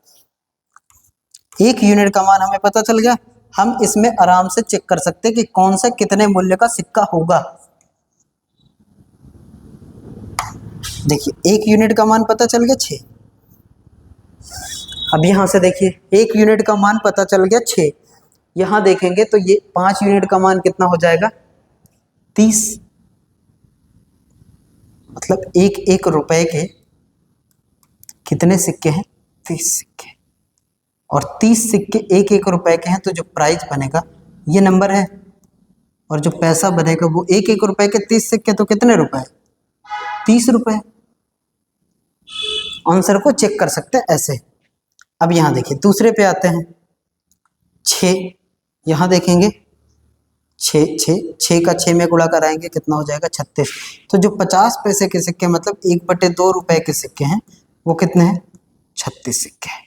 1 यूनिट का मान हमें पता चल गया। हम इसमें आराम से चेक कर सकते हैं कि कौन सा कितने मूल्य का सिक्का होगा। देखिए 1 यूनिट का मान पता चल गया 6। अब यहाँ से देखिए 1 यूनिट का मान पता चल गया 6, यहाँ देखेंगे तो ये 5 यूनिट का मान कितना हो जाएगा 30, मतलब 1 रुपए के कितने सिक्के हैं 30 सिक्के, और 30 सिक्के 1 रुपए के हैं, तो जो प्राइस बनेगा ये नंबर है, और जो पैसा बनेगा वो 1 रुपए के 30 सिक्के, तो कितने रुपए 30 रुपए। आंसर को चेक कर सकते हैं ऐसे। अब यहाँ देखिए दूसरे पे आते हैं, 6, यहाँ देखेंगे 6 का 6 में गुणा कराएंगे कितना हो जाएगा 36। तो जो 50 पैसे के सिक्के मतलब 1/2 रुपए के सिक्के हैं वो कितने हैं 36 सिक्के हैं।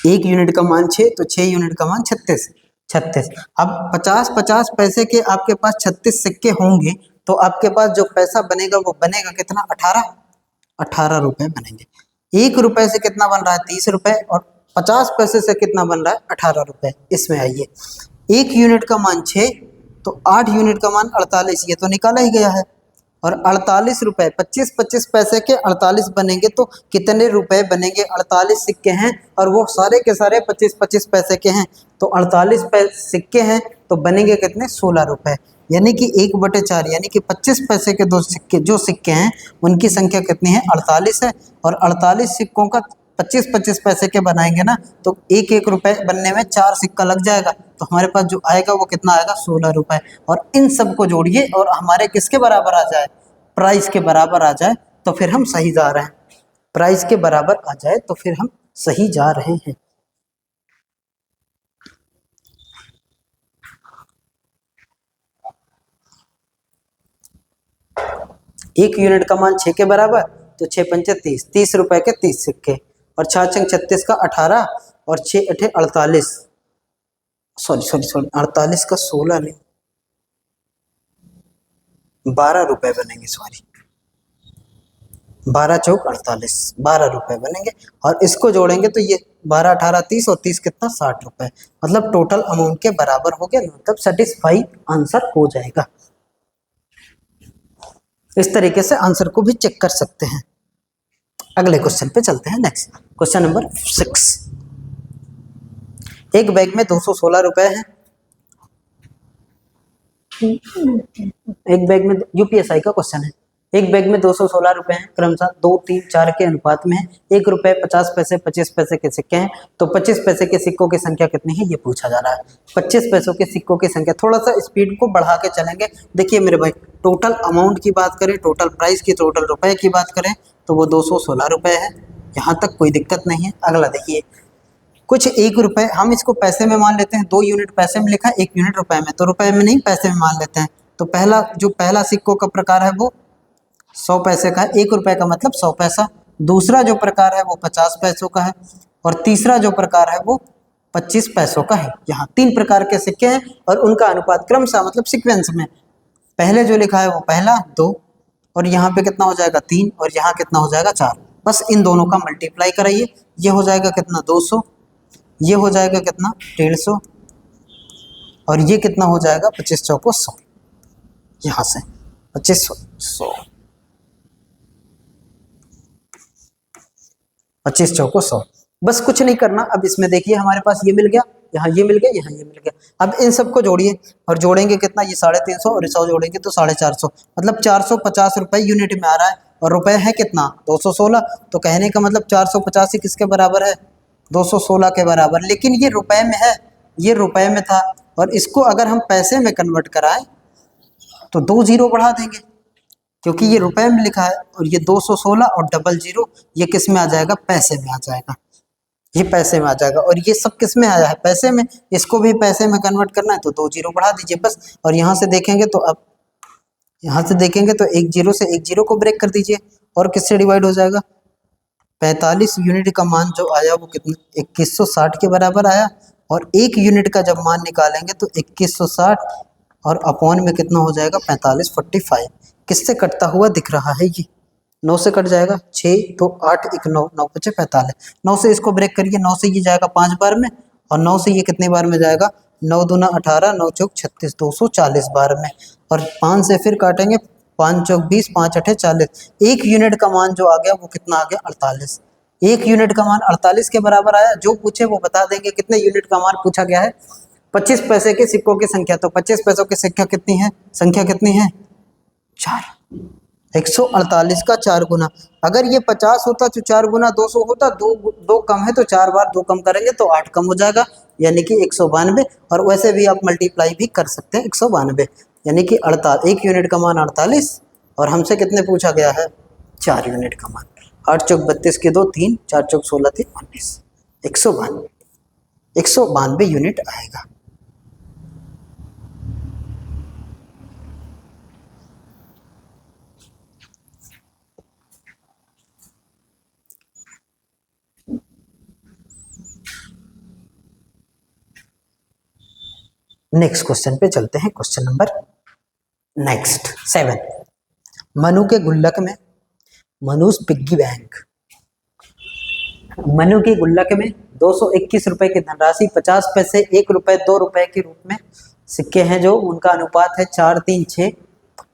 1 यूनिट का मान 6, तो 6 यूनिट का मान 36। अब 50 पैसे के आपके पास 36 सिक्के होंगे, तो आपके पास जो पैसा बनेगा वो बनेगा कितना, 18 रुपए बनेंगे। 1 रुपए से कितना बन रहा है, 30 रुपए, और 50 पैसे से कितना बन रहा है, 18 रुपए। इसमें आइए, 1 यूनिट का मान 6, तो 8 यूनिट का मान 48, ये तो निकाला ही गया है। और 48 रुपए, 25 पैसे के 48 बनेंगे तो कितने रुपए बनेंगे, 48 सिक्के हैं और वो सारे के सारे 25 पैसे के हैं, तो 48 सिक्के हैं तो बनेंगे कितने, 16 रुपए। यानी कि 1/4, यानी कि 25 पैसे के दो सिक्के, जो सिक्के हैं उनकी संख्या कितनी है, 48 है। और 48 सिक्कों का 25 पैसे के बनाएंगे ना, तो 1 रुपए बनने में 4 सिक्का लग जाएगा, तो हमारे पास जो आएगा वो कितना आएगा, 16 रुपए। और इन सब को जोड़िए और हमारे किसके बराबर आ जाए, प्राइस के बराबर आ जाए, तो फिर हम सही जा रहे हैं। प्राइस के बराबर आ जाए तो फिर हम सही जा रहे हैं। एक यूनिट का मान 6 के बराबर, तो 6 पंचे 30, 30 रुपए के 30 सिक्के, और 6 छंग 36 का 18, और 6 अठे 48, सॉरी 48 का 16 नहीं, 12 रुपए बनेंगे, सॉरी 12 चौक 48, 12 रुपए बनेंगे। और इसको जोड़ेंगे तो ये 12 18 30, और 30 कितना, 60 रुपए, मतलब टोटल अमाउंट के बराबर हो गया, मतलब सेटिस्फाई आंसर हो जाएगा। इस तरीके से आंसर को भी चेक कर सकते हैं। अगले क्वेश्चन पे चलते हैं। Next question number 6। एक बैग में 216 रुपए हैं। एक बैग में, यूपीएसआई का क्वेश्चन है, एक बैग में 216 रुपए हैं, क्रमशः 2 3 4 के अनुपात में है। 1 रुपए 50 पैसे 25 पैसे के सिक्के हैं, तो 25 पैसे के सिक्कों की संख्या कितनी है, ये पूछा जा रहा है। 25 पैसों के सिक्कों की संख्या, थोड़ा सा स्पीड को बढ़ा के चलेंगे। देखिए मेरे भाई, टोटल अमाउंट की बात करें, टोटल प्राइस की, टोटल रुपए की बात करें, तो वो 216 रुपए है, यहाँ तक कोई दिक्कत नहीं है। अगला देखिए, कुछ 1 रुपए, हम इसको पैसे में मान लेते हैं, 2 यूनिट पैसे में लिखा है, 1 यूनिट रुपए में, तो रुपए में नहीं पैसे में मान लेते हैं। तो पहला सिक्कों का प्रकार है वो 100 पैसे का है, 1 रुपए का मतलब 100 पैसा। दूसरा जो प्रकार है वो 50 पैसों का है, और तीसरा जो प्रकार है वो 25 पैसों का है। यहाँ 3 प्रकार के सिक्के हैं और उनका अनुपात क्रमशः, मतलब सीक्वेंस में, पहले जो लिखा है वो पहला 2, और यहाँ पे कितना हो जाएगा 3, और यहाँ कितना हो जाएगा 4। बस इन दोनों का मल्टीप्लाई कराइए, ये हो जाएगा कितना 200, ये हो जाएगा कितना 150, और ये कितना हो जाएगा 25 चौको 100। यहाँ से 25 100, 25 चौको 100। बस कुछ नहीं करना। अब इसमें देखिए हमारे पास ये मिल गया, यहाँ ये मिल गया, यहाँ ये मिल गया। अब इन सबको जोड़िए, और जोड़ेंगे कितना, ये 350 और 100 जोड़ेंगे तो 450, मतलब 450 रुपए यूनिट में आ रहा है। और रुपए है कितना 216, तो कहने का मतलब 450 ही किसके बराबर है, 216 के बराबर। लेकिन ये रुपए में है, ये रुपए में था, और इसको अगर हम पैसे में कन्वर्ट कराएं तो 2 जीरो बढ़ा देंगे, क्योंकि ये रुपए में लिखा है, और ये 216 और डबल जीरो, ये किस में आ जाएगा, पैसे में आ जाएगा, ये पैसे में आ जाएगा। और ये सब किस में आया है, पैसे में, इसको भी पैसे में कन्वर्ट करना है तो 2 जीरो बढ़ा दीजिए बस। और यहाँ से देखेंगे तो, अब यहाँ से देखेंगे तो 1 जीरो से 1 जीरो को ब्रेक कर दीजिए, और किससे डिवाइड हो जाएगा, 45 यूनिट का मान जो आया वो कितना 2160 के बराबर आया। और 1 यूनिट का जब मान निकालेंगे तो 2160, और अपॉन में कितना हो जाएगा 45 45। किससे कटता हुआ दिख रहा है, ये 9 से कट जाएगा, 6 तो 8 1 9, 9 5 45। 9 से इसको ब्रेक करिए, 9 से ये जाएगा 5 बार में, और 9 से ये कितने बार में जाएगा, 9 दूना 18, 9 चौक 36, 240 बार में। और 5 से फिर काटेंगे, 5 चौक 20, 5 अठे 40। 1 यूनिट का मान जो आ गया वो कितना आ गया, 48। 1 यूनिट का मान 48 के बराबर आया। जो पूछे वो बता देंगे कितने यूनिट का मान पूछा गया है। 25 पैसे के सिक्कों की संख्या, तो 25 पैसों की संख्या कितनी है, संख्या कितनी है 4। 148 का 4 गुना, अगर ये 50 होता तो 4 गुना 200 होता, दो कम है तो 4 बार 2 कम करेंगे तो 8 कम हो जाएगा, यानी कि 192। और वैसे भी आप मल्टीप्लाई भी कर सकते हैं, 192, यानी कि 1 यूनिट का मान 48, और हमसे कितने पूछा गया है, 4 यूनिट का मान। 8 चौक 32 के 2 3, 4 चौक 16 3 19, 192 यूनिट आएगा। नेक्स्ट क्वेश्चन पे चलते हैं, क्वेश्चन नंबर नेक्स्ट 7, मनु के गुल्लक में, मनुज पिग्गी बैंक, मनु की गुल्लक में 221 रुपए की धनराशि, 50 पैसे, 1 रुपए, 2 रुपए के रूप में सिक्के हैं जो उनका अनुपात है 4, 3, 6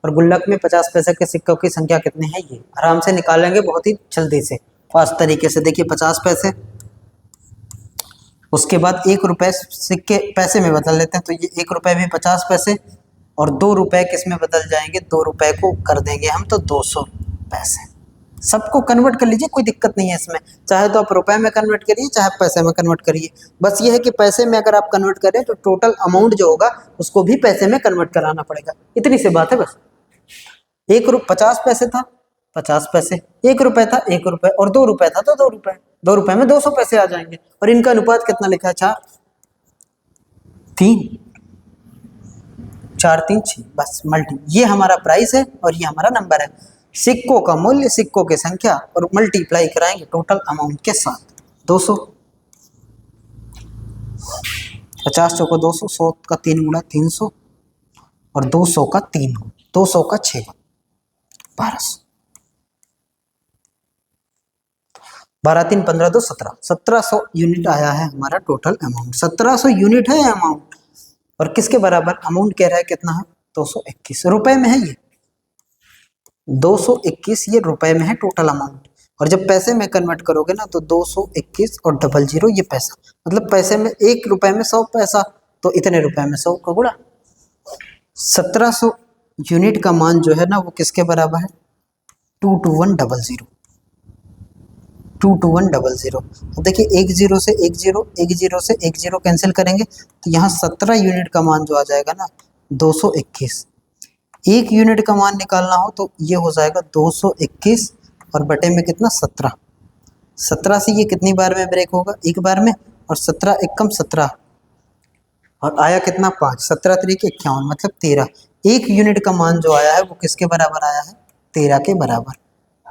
और गुल्लक में 50 पैसे के सिक्कों की संख्या कितनी है ये आराम से निकालेंगे बहुत ही जल्दी से फास्ट तरीके से। देखिए 50 पैसे, उसके बाद 1 रुपए सिक्के पैसे में बदल लेते हैं तो ये 1 रुपए भी 50 पैसे और 2 रुपए किस में बदल जाएंगे, 2 रुपए को कर देंगे हम तो 200 पैसे। सबको कन्वर्ट कर लीजिए, कोई दिक्कत नहीं है इसमें, चाहे तो आप रुपए में कन्वर्ट करिए चाहे पैसे में कन्वर्ट करिए। बस ये है कि पैसे में अगर आप कन्वर्ट करें तो टोटल अमाउंट जो होगा उसको भी पैसे में कन्वर्ट कराना पड़ेगा, इतनी सी बात है बस। 50 पैसे था 50 पैसे, 1 रुपए था 1 रुपए और 2 रुपए था तो 2 रुपए, 2 रुपए में 200 पैसे आ जाएंगे और इनका अनुपात कितना लिखा है 4, 3, 4, 3, 6 बस मल्टी। ये हमारा प्राइस है और ये हमारा नंबर है। सिक्कों का मूल्य, सिक्कों की संख्या और मल्टीप्लाई कराएंगे टोटल अमाउंट के साथ। 200, 50 चौको 200, 100 का 3 गुना 300 और 200 का 3 गुना, 200 का 6 गुना 1200, 12, 3, 15, 2, 17, 1700 यूनिट आया है हमारा टोटल अमाउंट। 1700 यूनिट है अमाउंट और किसके बराबर, अमाउंट कह रहा है कितना है 221 रुपए में है ये, 221 ये रुपए में है टोटल अमाउंट। और जब पैसे में कन्वर्ट करोगे ना तो 221 और 00 ये पैसा, मतलब पैसे में 1 रुपए में 100 पैसा तो इतने रुपए में 100 का गुणा। 1700 यूनिट का मान जो है ना वो किसके बराबर है 22100, 22100। अब देखिए 1 0 से 1 0, 1 0 से 1 0 कैंसिल करेंगे तो यहाँ 17 यूनिट का मान जो आ जाएगा ना 221। 1 यूनिट का मान निकालना हो तो ये हो जाएगा 221 और बटे में कितना 17, 17 से ये कितनी बार में ब्रेक होगा, एक बार में, और 17 एकम 17 और आया कितना 5, 17 तरीके 51 मतलब 13। 1 यूनिट का मान जो आया है वो किसके बराबर आया है 13 के बराबर।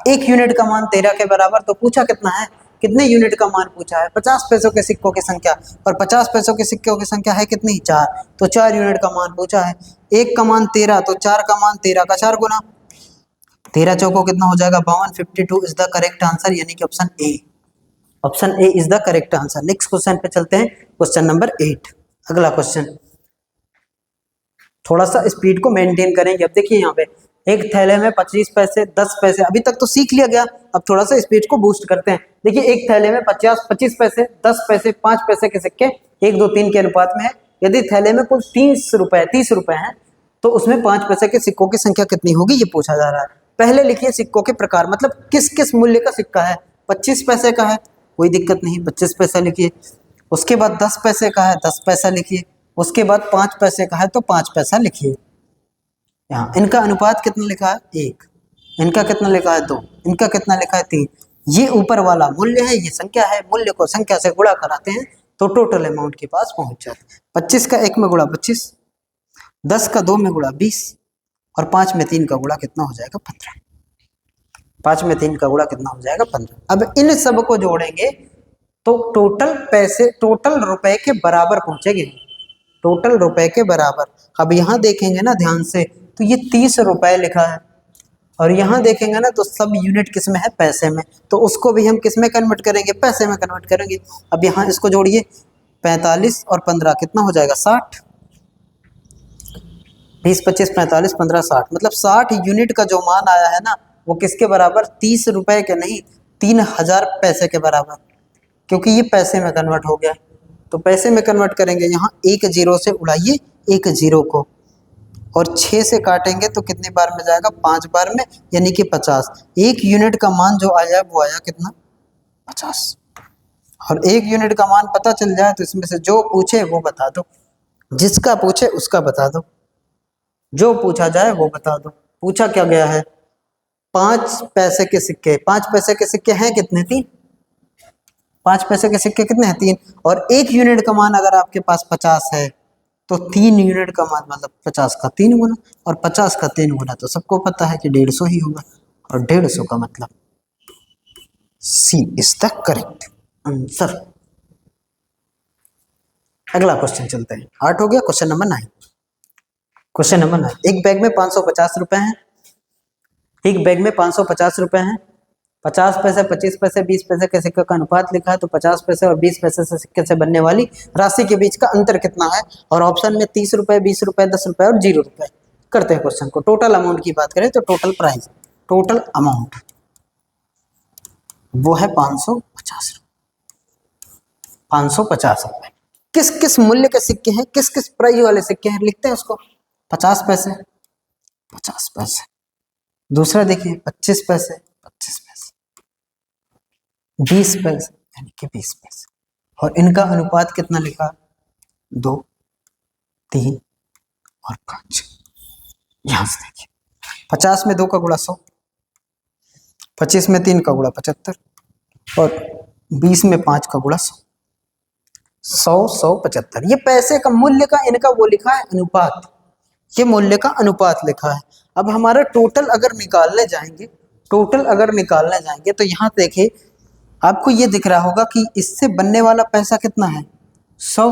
1 यूनिट का मान 13 के बराबर, तो पूछा कितना है, कितने यूनिट का मान पूछा है 50 पैसों के सिक्कों की संख्या, और 50 पैसों के सिक्कों की संख्या है कितनी 4, तो 4 यूनिट का मान पूछा है। 1 का मान 13 तो 4 का मान 13 का 4 गुना, 13 चौको कितना हो जाएगा 52, 52 इज द करेक्ट आंसर, यानी कि option A, option A is the correct answer. Next question पे चलते हैं, क्वेश्चन नंबर 8। अगला क्वेश्चन, थोड़ा सा स्पीड को मेंटेन करेंगे। अब देखिए यहाँ पे एक थैले में 25 पैसे, 10 पैसे, अभी तक तो सीख लिया गया, अब थोड़ा सा स्पीड को बूस्ट करते हैं। देखिए एक थैले में 25 पैसे, 10 पैसे, 5 पैसे के सिक्के 1, 2, 3 के अनुपात में है। यदि थैले में कुल 30 रुपए हैं तो उसमें 5 पैसे के सिक्कों की संख्या कितनी होगी ये पूछा जा रहा है। पहले लिखिए सिक्कों के प्रकार, मतलब किस किस मूल्य का सिक्का है। 25 पैसे का है कोई दिक्कत नहीं, 25 पैसा लिखिए। उसके बाद 10 पैसे का है 10 पैसा लिखिए। उसके बाद 5 पैसे का है तो 5 पैसा लिखिए। यहाँ इनका अनुपात कितना लिखा है 1, इनका कितना लिखा है 2, इनका कितना लिखा है 3। ये ऊपर वाला मूल्य है, ये संख्या है, मूल्य को संख्या से गुणा कराते हैं तो टोटल अमाउंट के पास पहुंच जाते हैं। 25 का 1 में गुणा 25, 10 का 2 में गुणा 20 और 5 में 3 का गुणा कितना हो जाएगा 15। 5 में 3 का गुणा कितना हो जाएगा 15। अब इन सब को जोड़ेंगे तो टोटल पैसे, टोटल रुपए के बराबर पहुंचेंगे, टोटल रुपए के बराबर। अब यहाँ देखेंगे ना ध्यान से तो ये 30 रुपए लिखा है और यहाँ देखेंगे ना तो सब यूनिट किस में है पैसे में, तो उसको भी हम किस में कन्वर्ट करेंगे पैसे में कन्वर्ट करेंगे। अब यहाँ इसको जोड़िए 45 और 15 कितना हो जाएगा 60, 20, 25, 45, 15, 60, मतलब 60 यूनिट का जो मान आया है ना वो किसके बराबर 30 रुपए के नहीं 3000 पैसे के बराबर, क्योंकि ये पैसे में कन्वर्ट हो गया। तो पैसे में कन्वर्ट करेंगे, यहाँ 1 0 से उड़ाइए 1 0 को और 6 से काटेंगे तो कितनी बार में जाएगा 5 बार में, यानी कि 50। 1 यूनिट का मान जो आया वो आया कितना 50। और 1 यूनिट का मान पता चल जाए तो इसमें से जो पूछे वो बता दो, जिसका पूछे उसका बता दो, जो पूछा जाए वो बता दो। पूछा क्या गया है 5 पैसे के सिक्के, 5 पैसे के सिक्के हैं कितने 3, 5 पैसे के सिक्के कितने हैं 3, और 1 यूनिट का मान अगर आपके पास 50 है तो 3 यूनिट का मान मतलब 50 का 3 गुना, और 50 का 3 गुना तो सबको पता है कि 150 ही होगा, और 150 का मतलब सी इज द करेक्ट आंसर। अगला क्वेश्चन चलते हैं, 8 हो गया। क्वेश्चन नंबर 9, क्वेश्चन नंबर 9, एक बैग में 550 रुपए हैं, एक बैग में 550 रुपए हैं, 50 पैसे, 25 पैसे, 20 पैसे के सिक्के का अनुपात लिखा है, तो 50 पैसे और 20 पैसे से सिक्के से बनने वाली राशि के बीच का अंतर कितना है, और ऑप्शन में 30 रुपए, 20 रुपए, 10 रुपए और 0 रुपए। करते हैं क्वेश्चन को। टोटल अमाउंट की बात करें तो टोटल प्राइस, टोटल अमाउंट वो है 550 रुपए। किस किस मूल्य के सिक्के हैं, किस किस प्राइस वाले सिक्के हैं, लिखते हैं उसको। 50 पैसे, 50 पैसे। दूसरा देखिए 25 पैसे, 25 पैसे। 20 पैसे यानी कि 20 पैसे। और इनका अनुपात कितना लिखा, 2, 3 और 5। यहां से देखिए 50 में 2 का गुणा 100, 25 में 3 का गुणा 75 और 20 में 5 का गुणा 100, 100, ये पैसे का मूल्य का इनका वो लिखा है अनुपात, ये मूल्य का अनुपात लिखा है। अब हमारा टोटल अगर निकालने जाएंगे, तो यहाँ देखिए आपको ये दिख रहा होगा कि इससे बनने वाला पैसा कितना है, 100,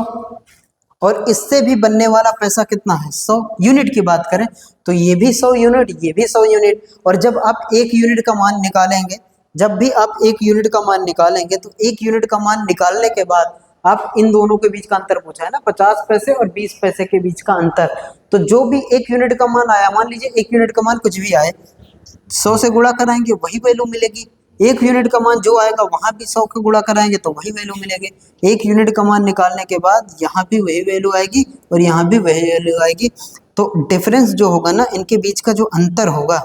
और इससे भी बनने वाला पैसा कितना है, 100। यूनिट की बात करें तो ये भी 100 यूनिट, ये भी 100 यूनिट। और जब आप एक यूनिट का मान निकालेंगे, जब भी आप एक यूनिट का मान निकालेंगे तो एक यूनिट का मान निकालने के बाद आप इन दोनों के बीच का अंतर पूछा है ना, 50 पैसे और 20 पैसे के बीच का अंतर। तो जो भी एक यूनिट का मान आया, मान लीजिए एक यूनिट का मान कुछ भी आए, 100 से गुणा कराएंगे वही वैल्यू मिलेगी। एक यूनिट का मान जो आएगा वहां भी 100 के गुणा कराएंगे तो वही वैल्यू मिलेगी। एक यूनिट का मान निकालने के बाद यहाँ भी वही वैल्यू आएगी और यहाँ भी वही वैल्यू आएगी। तो डिफरेंस जो होगा ना, इनके बीच का जो अंतर होगा,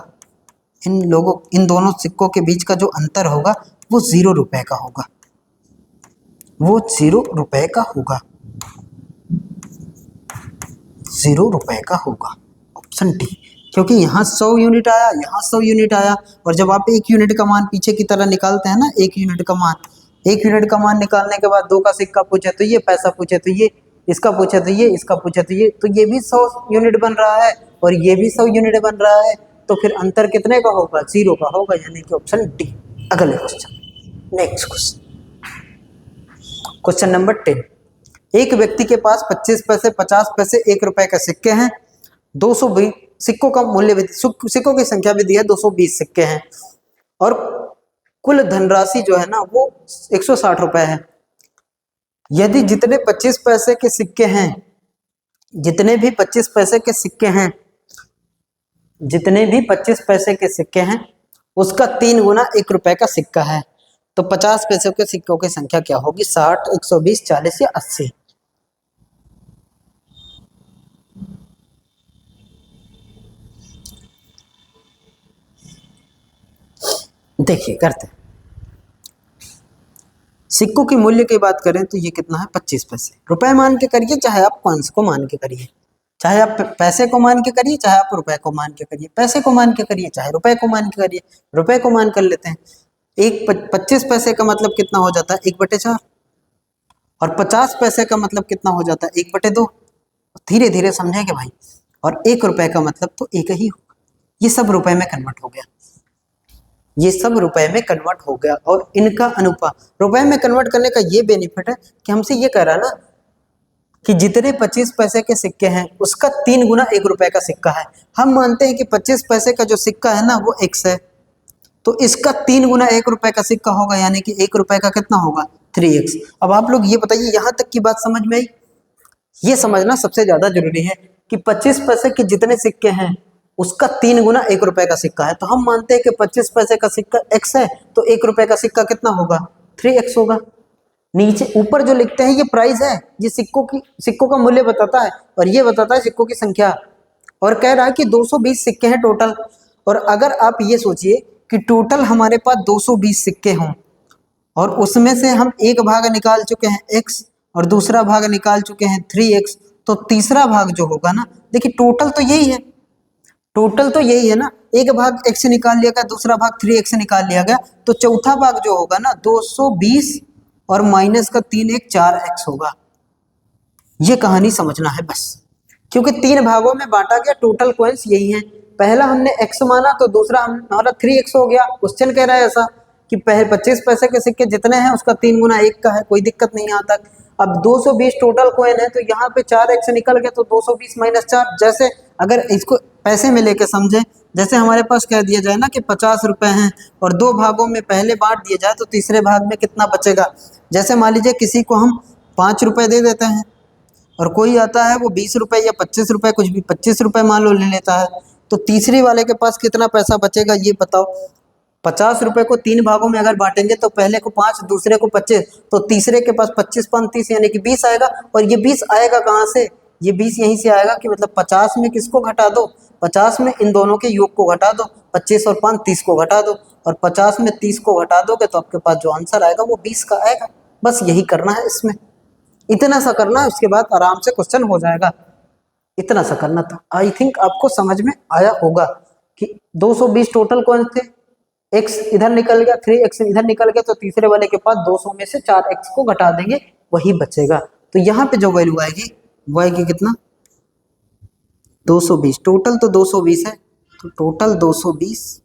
इन दोनों सिक्कों के बीच का जो अंतर होगा वो 0 रुपए का होगा, वो 0 रुपए का होगा, 0 रुपए का होगा। ऑप्शन डी, क्योंकि यहाँ 100 यूनिट आया, यहाँ 100 यूनिट आया। और जब आप एक यूनिट का मान पीछे की तरह निकालते हैं ना, एक यूनिट का मान निकालने के बाद 2 का सिक्का पूछे तो ये, पैसा पूछे तो ये, इसका पूछे तो ये, इसका पूछे तो ये भी 100 यूनिट बन रहा है और ये भी 100 यूनिट बन रहा है। तो फिर अंतर कितने का होगा, 0 का होगा, यानी कि ऑप्शन डी। अगले question, next question, question number 10। एक व्यक्ति के पास 25 पैसे, 50 पैसे, 1 रुपए के सिक्के हैं। 220 सिक्कों का मूल्य भी, सिक्कों की संख्या भी दी है, 220 सिक्के हैं और कुल धनराशि जो है ना वो 160 रुपए है। यदि जितने 25 पैसे के सिक्के हैं, जितने भी 25 पैसे के सिक्के हैं, जितने भी 25 पैसे के सिक्के हैं उसका 3 गुना 1 रुपए का सिक्का है, तो 50 पैसे के सिक्कों की संख्या क्या होगी, 60, 120, 40 या 80। देखिए करते हैं। सिक्कों के मूल्य की बात करें तो ये कितना है, 25 पैसे। रुपए मान के करिए, चाहे आप 500 को मान के करिए, चाहे आप पैसे को मान के करिए, चाहे आप रुपए को मान के करिए, पैसे को मान के करिए, चाहे रुपए को मान के करिए। रुपए को मान कर लेते हैं। एक 25 पैसे का मतलब कितना हो जाता है, 1/4। और 50 पैसे का मतलब कितना हो जाता है, 1/2। धीरे धीरे समझेंगे भाई। और 1 रुपए का मतलब तो 1 ही होगा। ये सब रुपए में कन्वर्ट हो गया, ये सब रुपए में कन्वर्ट हो गया। और इनका अनुपात, रुपए में कन्वर्ट करने का ये बेनिफिट है कि हमसे ये कह रहा है ना कि जितने 25 पैसे के सिक्के हैं उसका 3 गुना 1 रुपए का सिक्का है। हम मानते हैं कि 25 पैसे का जो सिक्का है ना वो x है, तो इसका 3 गुना 1 रुपए का सिक्का होगा, यानी कि 1 रुपए का कितना होगा, 3x। अब आप लोग ये बताइए, यहां तक की बात समझ में आई? ये समझना सबसे ज्यादा जरूरी है कि 25 पैसे के जितने सिक्के हैं उसका 3 गुना 1 रुपए का सिक्का है। तो हम मानते हैं कि 25 पैसे का सिक्का x है, तो 1 रुपए का सिक्का कितना होगा, 3x होगा। नीचे ऊपर जो लिखते हैं ये प्राइस है, ये सिक्कों का मूल्य बताता है और ये बताता है सिक्कों की संख्या। और कह रहा है कि 220 सिक्के हैं टोटल। और अगर आप ये सोचिए कि टोटल हमारे पास 220 सिक्के हों और उसमें से हम एक भाग निकाल चुके हैं x और दूसरा भाग निकाल चुके हैं 3x, तो तीसरा भाग जो होगा ना, देखिए टोटल तो यही है, टोटल तो यही है ना, एक भाग x निकाल लिया गया, दूसरा भाग 3x निकाल लिया गया, तो चौथा भाग जो होगा ना 220 और माइनस का 3 1 4x होगा। ये कहानी समझना है बस, क्योंकि 3 भागों में बांटा गया, टोटल कॉइंस यही है। पहला हमने x माना तो दूसरा हमारा 3x हो गया। क्वेश्चन कह रहा है ऐसा कि पहले 25 पैसे के सिक्के जितने हैं उसका 3 गुना 1 का है, कोई दिक्कत नहीं यहाँ तक। अब 220 टोटल कॉइन है तो यहाँ पे 4x निकल गया, तो 220 माइनस 4, जैसे अगर इसको पैसे में लेके समझें, जैसे हमारे पास कह दिया जाए ना कि 50 रुपए हैं और दो भागों में पहले बांट दिया जाए तो तीसरे भाग में कितना बचेगा। जैसे मान लीजिए किसी को हम 5 रुपए दे देते हैं और कोई आता है वो 20 रुपए या 25 रुपए, कुछ भी 25 रुपए मान लो ले लेता है, तो तीसरे वाले के पास कितना पैसा बचेगा ये बताओ। 50 रुपए को 3 भागों में अगर बांटेंगे तो पहले को 5, दूसरे को 25, तो तीसरे के पास 25 5 30 यानी कि 20 आएगा। और ये 20 आएगा कहाँ से, ये 20 यहीं से आएगा कि मतलब 50 में किसको घटा दो, 50 में इन दोनों के योग को घटा दो, 25 और 5 30 को घटा दो, और 50 में 30 को घटा दोगे तो आपके पास जो आंसर आएगा वो 20 का आएगा। बस यही करना है इसमें, इतना सा करना है, उसके बाद आराम से क्वेश्चन हो जाएगा। इतना सा करना था। आई थिंक आपको समझ में आया होगा कि 220 टोटल कौन थे, x इधर निकल गया, 3x इधर निकल गया, तो तीसरे वाले के पास 200 में से 4x को घटा देंगे, वही बचेगा। तो यहाँ पे जो वैल्यू आएगी वो आएगी कितना, 220। टोटल तो 220 है, तो टोटल 220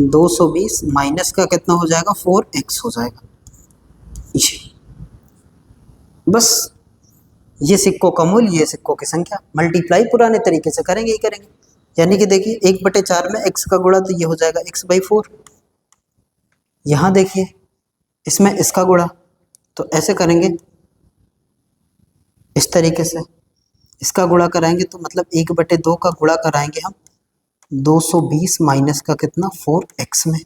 220 माइनस का कितना हो जाएगा, 4x हो जाएगा। बस ये सिक्कों का मूल्य, ये सिक्कों की संख्या, मल्टीप्लाई पुराने तरीके से करेंगे ही करेंगे। यानी कि देखिए 1/4 में x का गुणा तो ये हो जाएगा x/4। यहाँ देखिए इसमें इसका गुणा, तो ऐसे करेंगे इस तरीके से, इसका गुणा कराएंगे तो मतलब 1/2 का गुणा कराएंगे हम 220 माइनस का कितना, 4x में,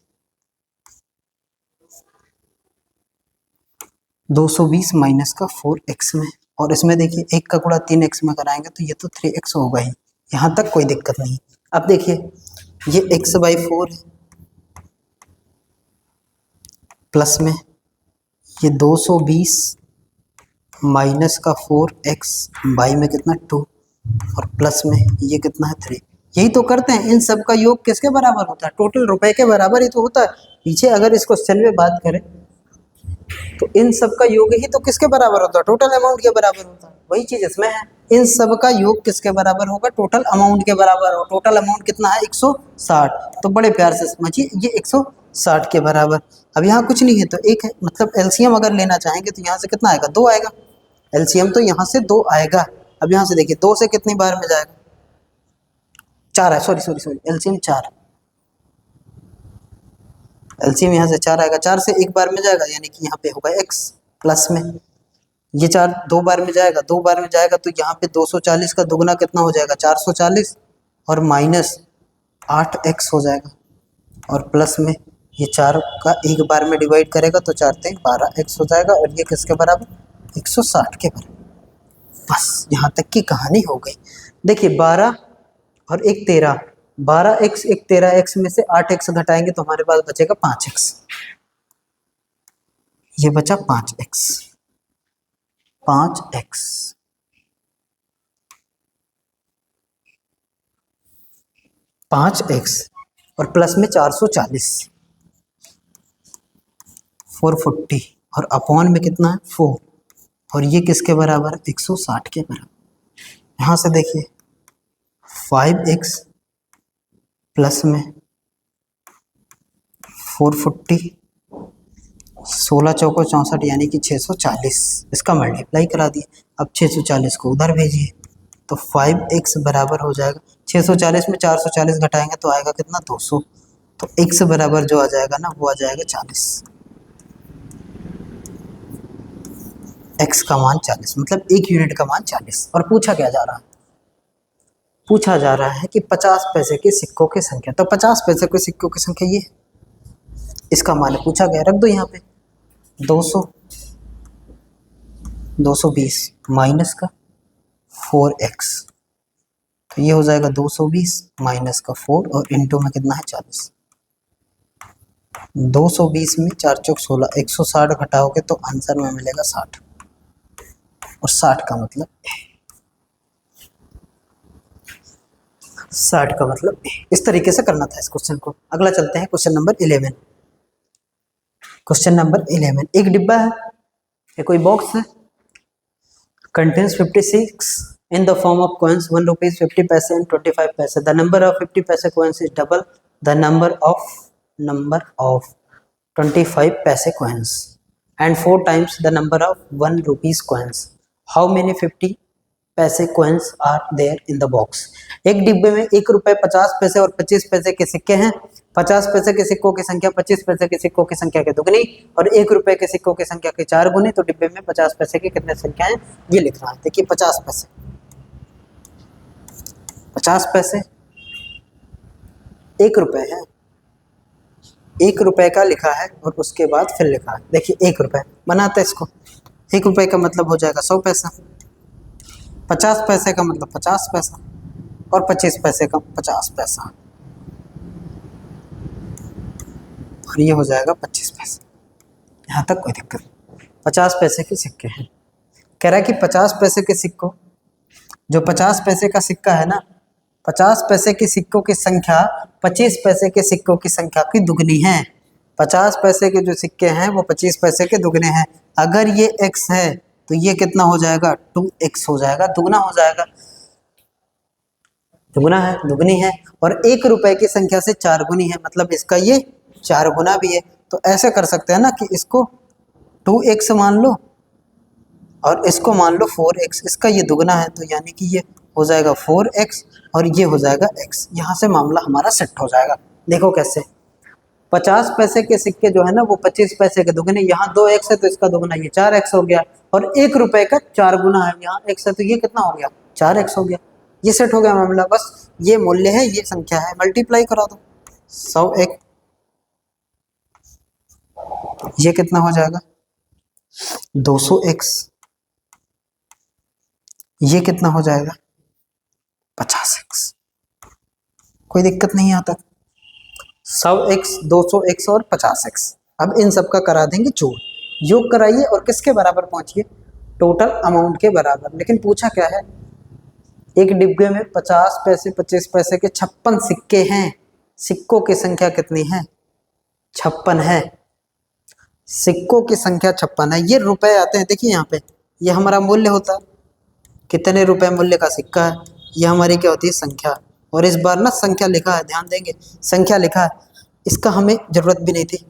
220 माइनस का 4x में। और इसमें देखिए 1 का गुणा 3x में कराएंगे तो ये तो 3x होगा ही, यहाँ तक कोई दिक्कत नहीं। अब देखिए ये x/4 है, प्लस में ये 220 माइनस का 4x, बाई में कितना 2, और प्लस में ये कितना है 3। यही तो करते हैं, इन सब का योग किसके बराबर होता है, टोटल रुपए के बराबर ही तो होता है। पीछे अगर इस क्वेश्चन में बात करें तो इन सब का योग ही तो किसके बराबर होता है, टोटल अमाउंट के बराबर होता है। वही चीज इसमें है, इन सब का योग किसके बराबर होगा, टोटल अमाउंट के बराबर हो। टोटल अमाउंट कितना है, 160। तो बड़े प्यार से समझिए, ये 160 के बराबर। अब यहाँ कुछ नहीं है तो एक है, मतलब एलसीएम अगर लेना चाहेंगे तो यहाँ से कितना आएगा, 2 आएगा। एलसीएम तो यहाँ से 2 आएगा। अब यहाँ से देखिए 2 से कितनी बार में जाएगा, 4 है, सॉरी एलसीएम 4, एलसीएम यहाँ से 4 आएगा, 4 से एक बार में जाएगा यानी कि यहाँ पे होगा x, प्लस में ये 4 2 बार में जाएगा, 2 बार में जाएगा तो यहाँ पे 240 का दुगना कितना हो जाएगा, 440, और माइनस 8x हो जाएगा, और प्लस में ये 4 का एक बार में डिवाइड करेगा तो 4 3 12x हो जाएगा, और ये किसके बराबर, 160 के बराबर। बस यहाँ तक की कहानी हो गई। देखिए 12 और एक 13, 12x एक 13x में से 8x घटाएंगे तो हमारे पास बचेगा 5x। ये बचा 5x, 5x, 5x, और प्लस में 440, 440, और अपॉन में कितना है 4, और ये किसके बराबर है, 160 के बराबर। यहाँ से देखिए 5x प्लस में 440, 16 चौको 64 यानी कि 640, इसका मल्टीप्लाई करा दिए। अब 640 को उधर भेजिए तो 5x बराबर हो जाएगा, 640 में 440 घटाएंगे तो आएगा कितना, 200। तो x बराबर जो आ जाएगा ना वो आ जाएगा 40, x का मान 40, मतलब 1 यूनिट का मान 40। और पूछा क्या जा रहा है, पूछा जा रहा है कि 50 पैसे के सिक्कों की संख्या। तो 50 पैसे के सिक्कों की संख्या ये, इसका मान पूछा गया, रख दो यहाँ पे 200, 220 माइनस का 4x, तो ये हो जाएगा 220 माइनस का 4, और इनटू में कितना है 40। 220 में 4 चौक 16, 160 घटाओगे तो आंसर में मिलेगा 60, और 60 का मतलब 60 का मतलब इस तरीके से करना था इस क्वेश्चन को। अगला चलते हैं क्वेश्चन नंबर 11। क्वेश्चन नंबर 11, एक डिब्बा है, ये कोई बॉक्स है, contains 56 in the form of coins 1 rupees 50 paise and 25 paise. The number of 50 paise coins is double the number of 25 paise coins. and 4 times the number of 1 rupees coins. How many 50 पैसे coins are there in the box? एक डिब्बे में 1 रुपए 50 पैसे और 25 पैसे के सिक्के हैं। 50 पैसे के सिक्कों की संख्या 25 पैसे के सिक्कों की संख्या के दुगनी और 1 रुपए के सिक्कों की संख्या के 4 गुनी। तो डिब्बे में 50 पैसे की कितने संख्या है ये लिखना है। देखिए 50 पैसे, 50 पैसे 1 रुपए है, 1 रुपए का लिखा है और उसके बाद फिर लिखा है। देखिए 1 रुपए बनाते इसको, 1 रुपए का मतलब हो जाएगा 100 पैसा, 50 पैसे का मतलब 50 पैसा और 25 पैसे का 50 पैसा और ये हो जाएगा 25 पैसे। यहाँ तक कोई दिक्कत नहीं। 50 पैसे के सिक्के हैं, कह रहा है कि 50 पैसे के सिक्कों, जो 50 पैसे का सिक्का है ना, 50 पैसे के सिक्कों की संख्या 25 पैसे के सिक्कों की संख्या की दुगनी है। 50 पैसे के जो सिक्के हैं वो 25 पैसे के दुगने हैं। अगर ये x है तो ये कितना हो जाएगा 2x हो जाएगा, दुगना हो जाएगा, दुगना है, दुगनी है। और 1 रुपए की संख्या से 4 गुनी है, मतलब इसका ये 4 गुना भी है। तो ऐसे कर सकते हैं ना कि इसको 2x मान लो और इसको मान लो 4x, इसका ये दुगना है तो यानी कि ये हो जाएगा 4x और ये हो जाएगा x। यहाँ से मामला हमारा सेट हो जाएगा। देखो कैसे, 50 पैसे के सिक्के जो है ना वो 25 पैसे के दुगने, यहाँ 2x है तो इसका दुगना ये 4x हो गया और 1 रुपए का 4 गुना है, यहाँ x है तो ये कितना हो गया 4x हो गया। ये सेट हो गया मामला। बस ये मूल्य है, ये संख्या है, मल्टीप्लाई करा दो 100x, ये कितना हो जाएगा 200x, ये कितना हो जाएगा 50x। कोई दिक्कत नहीं आता। 100x 200x और 50x। अब इन सब का करा देंगे जोड़, योग कराइए और किसके बराबर पहुंचिए टोटल अमाउंट के बराबर। लेकिन पूछा क्या है, एक डिब्बे में 50 पैसे 25 पैसे के 56 सिक्के हैं, सिक्कों की संख्या कितनी है 56 है, सिक्कों की संख्या 56 है। ये रुपए आते हैं, देखिए यहाँ पे ये हमारा मूल्य होता है, कितने रुपए मूल्य का सिक्का है, ये हमारी क्या होती है संख्या। और इस बार ना संख्या लिखा है, ध्यान देंगे संख्या लिखा है, इसका हमें जरूरत भी नहीं थी,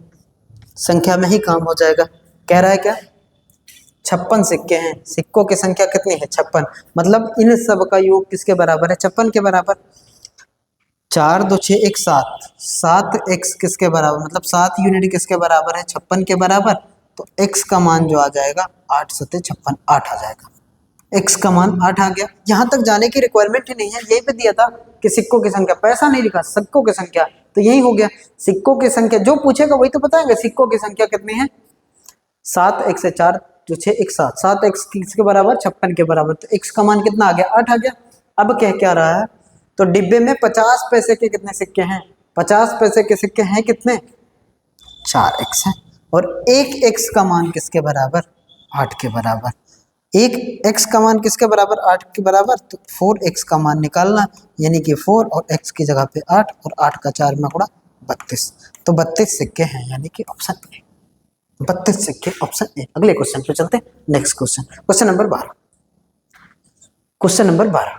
संख्या में ही काम हो जाएगा। कह रहा है क्या 56 सिक्के हैं, सिक्कों की संख्या कितनी है 56, मतलब इन सब का योग किसके बराबर है 56 के बराबर। 4 2 6 1 7, 7x किसके बराबर, मतलब 7 यूनिट किसके बराबर है 56 के बराबर। तो x का मान जो आ जाएगा 8 सत्ते 56, 8 आ जाएगा, x का मान 8 आ गया। यहाँ तक जाने की रिक्वायरमेंट ही नहीं है, यही पे दिया था कि सिक्कों की संख्या, पैसा नहीं लिखा सिक्कों की संख्या, तो यही हो गया। सिक्कों की संख्या जो पूछेगा वही तो बताएंगे, सिक्कों की संख्या कितनी है 7x से 4 जो 6 1 7, 7x किसके बराबर 56 के बराबर, तो x का मान कितना आ गया 8 आ गया। अब कह क्या रहा है, तो डिब्बे में 50 पैसे के कितने सिक्के हैं, 50 पैसे के सिक्के हैं कितने 4x है और एक x का मान किसके बराबर 8 के बराबर। एक x का मान किसके बराबर 8 के बराबर, तो 4x का मान निकालना, यानी कि 4 और x की जगह पे 8 और 8 का 4 में गुणा 32, तो 32 सिक्के हैं, यानी कि ऑप्शन ए 32 सिक्के, ऑप्शन ए। अगले क्वेश्चन पे चलते हैं, next question, question number 12। Question number 12,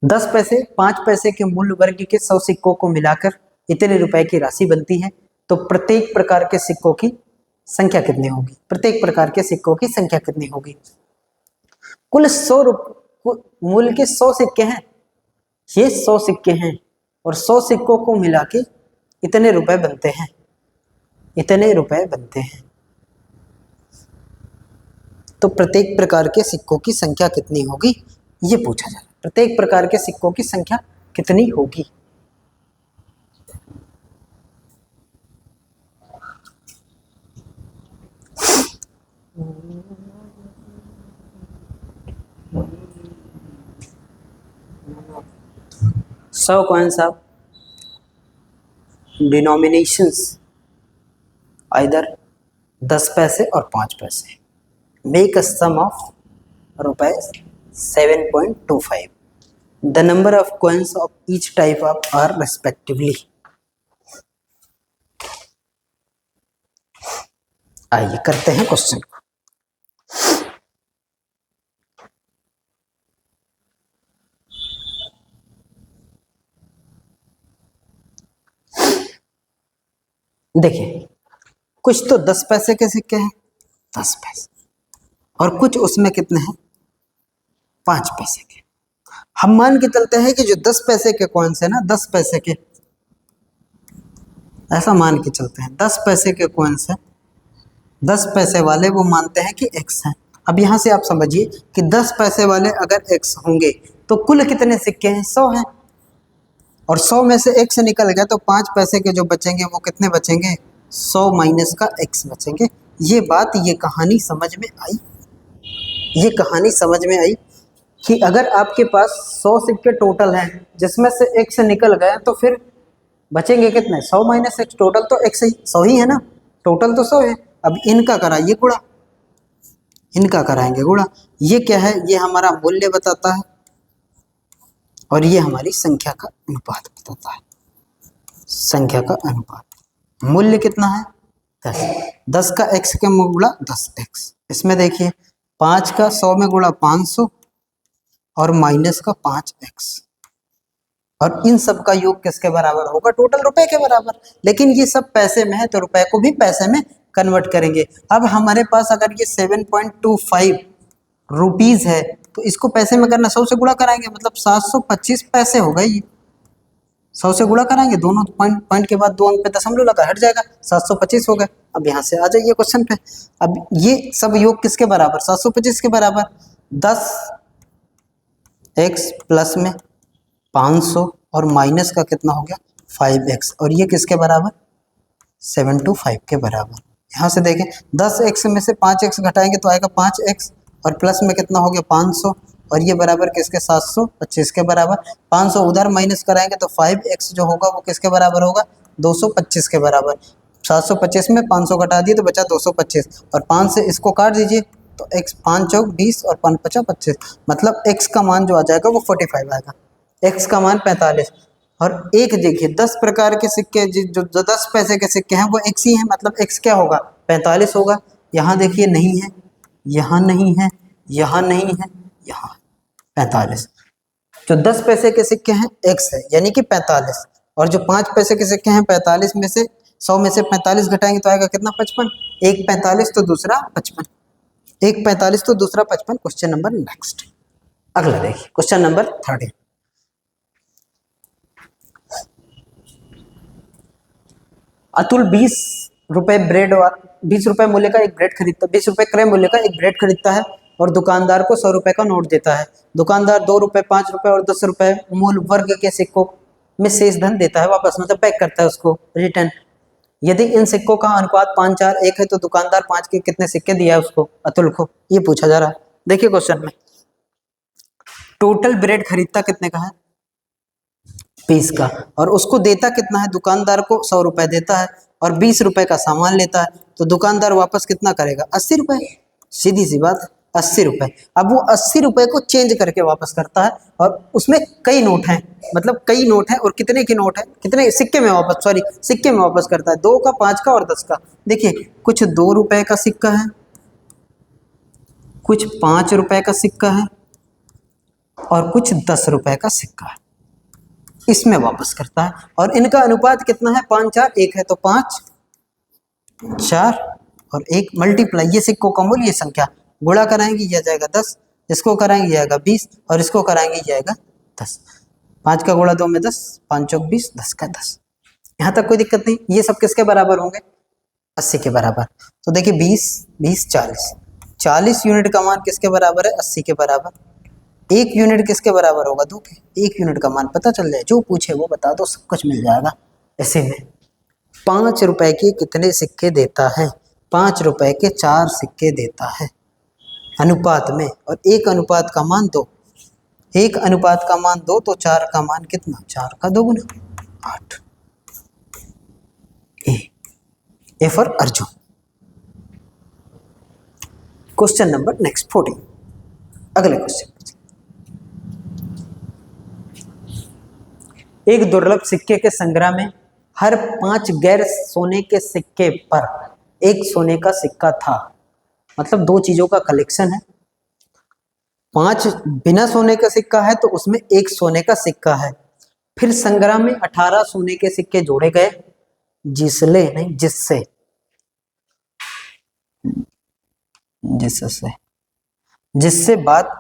10 पैसे 5 पैसे के मूल्य वर्ग के 100 सिक्कों को मिलाकर इतने रुपए की राशि बनती है, तो प्रत्येक प्रकार के सिक्कों की संख्या कितनी होगी, प्रत्येक प्रकार के सिक्कों की संख्या कितनी होगी। कुल 100 मूल्य के 100 सिक्के हैं, ये 100 सिक्के हैं और 100 सिक्कों को मिला के इतने रुपए बनते हैं, इतने रुपए बनते हैं, तो प्रत्येक प्रकार के सिक्कों की संख्या कितनी होगी ये पूछा जा रहा है। प्रत्येक प्रकार के सिक्कों की संख्या कितनी होगी। सौ कॉइन्स ऑफ डिनोमिनेशंस आइदर 10 पैसे और 5 पैसे make a sum of rupees 7.25, the number of coins of each type of are respectively। आइए करते हैं क्वेश्चन को। देखिए कुछ तो 10 पैसे के सिक्के हैं, 10 पैसे, और कुछ उसमें कितने हैं, 5 पैसे के। हम मान के चलते हैं कि जो 10 पैसे के कॉइन्स है ना, 10 पैसे के, ऐसा मान के चलते हैं 10 पैसे के कॉइन्स है, 10 पैसे वाले वो मानते हैं कि x है। अब यहाँ से आप समझिए कि 10 पैसे वाले अगर x होंगे तो कुल कितने सिक्के हैं, 100 हैं, और 100 में से x निकल गया तो 5 पैसे के जो बचेंगे वो कितने बचेंगे, 100 माइनस का x बचेंगे। ये बात, ये कहानी समझ में आई, ये कहानी समझ में आई कि अगर आपके पास 100 सिक्के टोटल हैं जिसमें से x निकल गए तो फिर बचेंगे कितने, 100 माइनस x, टोटल तो x ही 100 ही है ना, टोटल तो 100 है। अब इनका कराइए गुणा, इनका कराएंगे गुणा, ये क्या है, ये हमारा मूल्य बताता है और ये हमारी संख्या का अनुपात बताता है, संख्या का अनुपात। मूल्य कितना है, 10, 10 का x के में गुणा 10x। इसमें देखिए 5 का 100 में गुणा 500 और माइनस का 5x, और इन सब का योग किसके बराबर होगा, टोटल रुपए के बराबर। लेकिन ये सब पैसे में है तो रुपए को भी पैसे में कन्वर्ट करेंगे। अब हमारे पास अगर ये 7.25 रुपीज है तो इसको पैसे में करना, 100 से गुणा कराएंगे मतलब 725 पैसे हो गए। ये 100 से गुणा कराएंगे, दोनों पॉइंट के बाद 2 अंक पे दशमलव लगा, हट जाएगा, 725 हो गए। अब यहाँ से आ जाइए क्वेश्चन पे। अब ये सब योग किसके बराबर, 725 के बराबर। 10x प्लस में 500 और माइनस का कितना हो गया 5x, और ये किसके बराबर, 725 के बराबर। यहाँ से देखें 10x में से 5x घटाएंगे तो आएगा 5x, और प्लस में कितना हो गया 500, और ये बराबर किसके, 725 के बराबर। 500 उधर माइनस कराएंगे तो 5x जो होगा वो किसके बराबर होगा, 225 के बराबर। 725 में 500 घटा दिए तो बचा 225, और 5 से इसको काट दीजिए तो x 5 चौक 20 और 5 पचा 25, मतलब x का मान जो आ जाएगा वो 45 आएगा, x का मान 45। और एक देखिए 10 प्रकार के सिक्के, जो 10 पैसे के सिक्के हैं वो x ही हैं, मतलब x क्या होगा, 45 होगा। यहाँ देखिए नहीं है, यहाँ नहीं है, यहाँ नहीं है, यहाँ 45। जो 10 पैसे के सिक्के हैं x है यानी कि 45, और जो 5 पैसे के सिक्के हैं 45 में से 100 में से 45 घटाएंगे तो आएगा कितना, 55। एक 45 तो दूसरा 55, एक 45 तो दूसरा 55। क्वेश्चन नंबर नेक्स्ट, अगला देखिए क्वेश्चन नंबर 13। अतुल 20 रुपए ब्रेड, 20 रुपए मूल्य का एक ब्रेड खरीदता, 20 रुपए क्रय मूल्य का एक ब्रेड खरीदता है और दुकानदार को 100 रुपए का नोट देता है। दुकानदार 2 रुपए, 5 रुपए और 10 रुपए मूल वर्ग के सिक्कों में शेष धन देता है वापस, मतलब पैक करता है उसको, रिटर्न। यदि इन सिक्कों का अनुपात 5-4-1 है तो दुकानदार 5 के कितने सिक्के दिया है उसको, अतुल को, ये पूछा जा रहा है। देखिए क्वेश्चन में टोटल ब्रेड खरीदता कितने का है, 20 का, और उसको देता कितना है, दुकानदार को 100 रुपए देता है और 20 रुपए का सामान लेता है, तो दुकानदार वापस कितना करेगा, 80 रुपए। सीधी सी बात, 80 रुपए। अब वो 80 रुपए को चेंज करके वापस करता है, और उसमें कई नोट हैं, मतलब कई नोट हैं, और कितने के नोट हैं, कितने सिक्के में वापस, सॉरी सिक्के में वापस करता है, 2 का, 5 का और 10 का। देखिए कुछ 2 रुपए का सिक्का है, कुछ 5 रुपए का सिक्का है, और कुछ 10 रुपए का सिक्का है, इसमें वापस करता है। और इनका अनुपात कितना है, 5-4-1 है, तो 5, 4 और 1 मल्टीप्लाई, ये सिक्कों का मूल्य, ये संख्या गुणा कराएंगे ये आ जाएगा 10, इसको कराएंगे ये आएगा 20, और इसको कराएंगे ये आएगा 10। 5 का गुणा 2 में 10, 5 चौक 20, 10 का 10। यहाँ तक कोई दिक्कत नहीं। ये सब किसके बराबर होंगे, 80 के बराबर। तो देखिए 20, 20, 40, 40 यूनिट का मान किसके बराबर है, 80 के बराबर। 1 यूनिट किसके बराबर होगा, 2 के। 1 यूनिट का मान पता चल जाए, जो पूछे वो बता दो, सब कुछ मिल जाएगा। ऐसे में 5 रुपए के कितने सिक्के देता है, 5 रुपए के 4 सिक्के देता है अनुपात में, और 1 अनुपात का मान 2, 1 अनुपात का मान 2, तो 4 का मान कितना, 4 का 2 गुना 8। A for Arjun. Question number next 14, अगले क्वेश्चन। एक दुर्लभ सिक्के के संग्रह में हर 5 गैर सोने के सिक्के पर एक सोने का सिक्का था, मतलब 2 चीजों का कलेक्शन है। 5 बिना सोने का सिक्का है तो उसमें 1 सोने का सिक्का है। फिर संग्रह में 18 सोने के सिक्के जोड़े गए जिससे जिससे जिससे बाद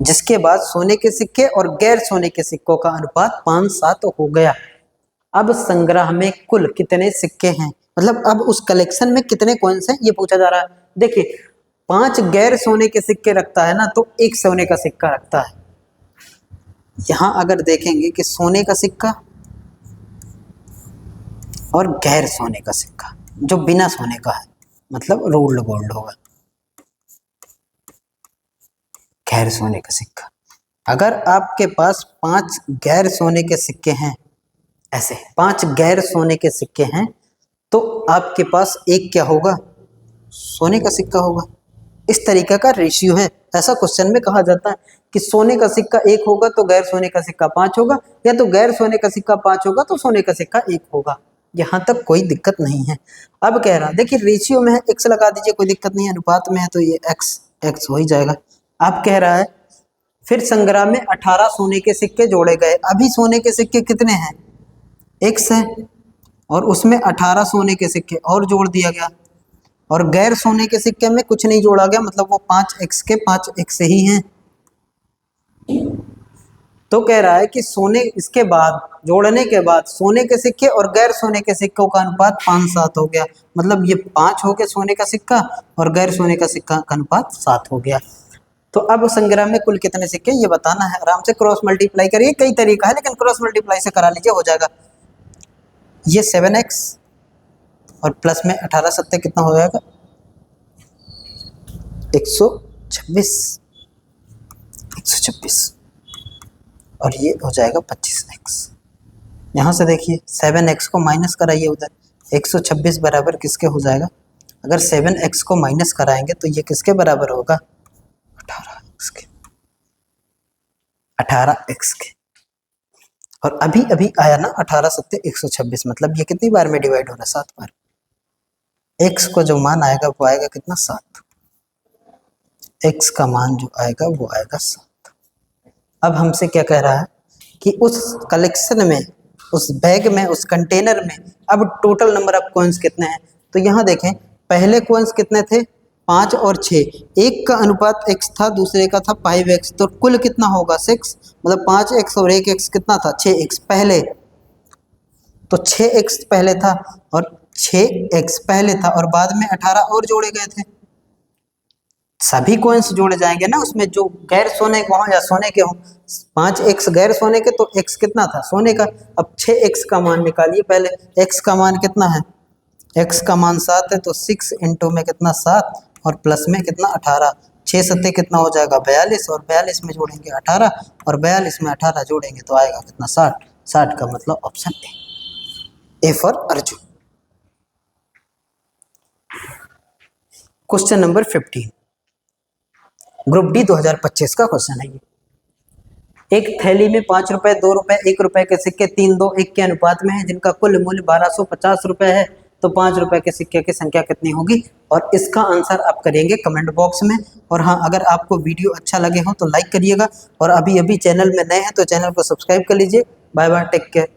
जिसके बाद सोने के सिक्के और गैर सोने के सिक्कों का अनुपात 5-7 हो गया। अब संग्रह में कुल कितने सिक्के हैं, मतलब अब उस कलेक्शन में कितने कॉइन्स हैं ये पूछा जा रहा है। देखिए 5 गैर सोने के सिक्के रखता है ना, तो 1 सोने का सिक्का रखता है। यहां अगर देखेंगे कि सोने का सिक्का और गैर सोने का सिक्का, जो बिना सोने का है मतलब रोल्ड गोल्ड होगा, गैर सोने का सिक्का। अगर आपके पास 5 गैर सोने के सिक्के हैं, ऐसे 5 गैर सोने के सिक्के हैं, तो आपके पास एक क्या होगा, सोने का सिक्का होगा। इस तरीके का रेशियो है। ऐसा क्वेश्चन में कहा जाता है कि सोने का सिक्का 1 होगा तो गैर सोने का सिक्का 5 होगा, या तो गैर सोने का सिक्का 5 होगा तो सोने का सिक्का 1 होगा। यहाँ तक कोई दिक्कत नहीं है। अब कह रहा देखिए रेशियो में है, x लगा दीजिए, कोई दिक्कत नहीं है। अनुपात में है तो ये x हो ही जाएगा। अब कह रहा है फिर संग्रह में 18 सोने के सिक्के जोड़े गए। अभी सोने के सिक्के कितने हैं, x है, और उसमें 18 सोने के सिक्के और जोड़ दिया गया, और गैर सोने के सिक्के में कुछ नहीं जोड़ा गया, मतलब वो 5x के 5x ही हैं। तो कह रहा है कि सोने इसके बाद जोड़ने के बाद सोने के सिक्के और गैर सोने के सिक्कों का अनुपात 5-7 हो गया, मतलब ये 5 हो गया सोने का सिक्का और गैर सोने का सिक्का का अनुपात 7 हो गया। तो अब संग्रह में कुल कितने सिक्के ये बताना है। आराम से क्रॉस मल्टीप्लाई करिए, कई तरीका है लेकिन क्रॉस मल्टीप्लाई से करा लीजिए, हो जाएगा। ये 7x और प्लस में 18 सत्ते कितना हो जाएगा, 126, और ये हो जाएगा 25x। यहाँ से देखिए 7x को माइनस कराइए उधर, 126 बराबर किसके हो जाएगा, अगर 7x को माइनस कराएंगे तो ये किसके बराबर होगा, 18x के। और अभी अभी आया ना 18 सत्ते 126, मतलब ये कितनी बार में डिवाइड हो रहा है, 7 बार। x को जो मान आएगा वो आएगा कितना, 7। x का मान जो आएगा वो आएगा 7। अब हमसे क्या कह रहा है कि उस कलेक्शन में, उस बैग में, उस कंटेनर में अब टोटल नंबर ऑफ कॉइन्स कितने हैं। तो यहाँ देखें पहले कॉइन्स कितने थे, 5 और 6, एक का अनुपात x था, दूसरे का था 5x, तो कुल कितना होगा 6, मतलब 5x और 1x कितना था, 6x पहले, तो 6x पहले था और 6x पहले था, और बाद में 18 और जोड़े गए थे। सभी कॉइन्स जोड़े जाएंगे ना उसमें, जो गैर सोने के हों या सोने के हों। 5x गैर सोने के, तो x कितना था, सोने का। अब 6x का मान निकालिए पहले, x का मान कितना है, x का मान 7 है, तो 6 इंटू में कितना 7 और प्लस में कितना 18, 6 सत्ते कितना हो जाएगा 42, और 42 में जोड़ेंगे 18 और 42 में 18 जोड़ेंगे तो आएगा कितना 60 का मतलब option A for Arjun. Question number 15 group D 2025 का क्वेश्चन है ये। एक थैली में 5 रुपए, 2 रुपए, 1 रुपए के सिक्के 3, 2, 1 के अनुपात में है, जिनका कुल मूल्य 1250 रुपए है, तो 5 रुपए के सिक्के की संख्या कितनी होगी। और इसका आंसर आप करेंगे कमेंट बॉक्स में। और हाँ, अगर आपको वीडियो अच्छा लगे हो तो लाइक करिएगा, और अभी अभी चैनल में नए हैं तो चैनल को सब्सक्राइब कर लीजिए। Bye bye, take care.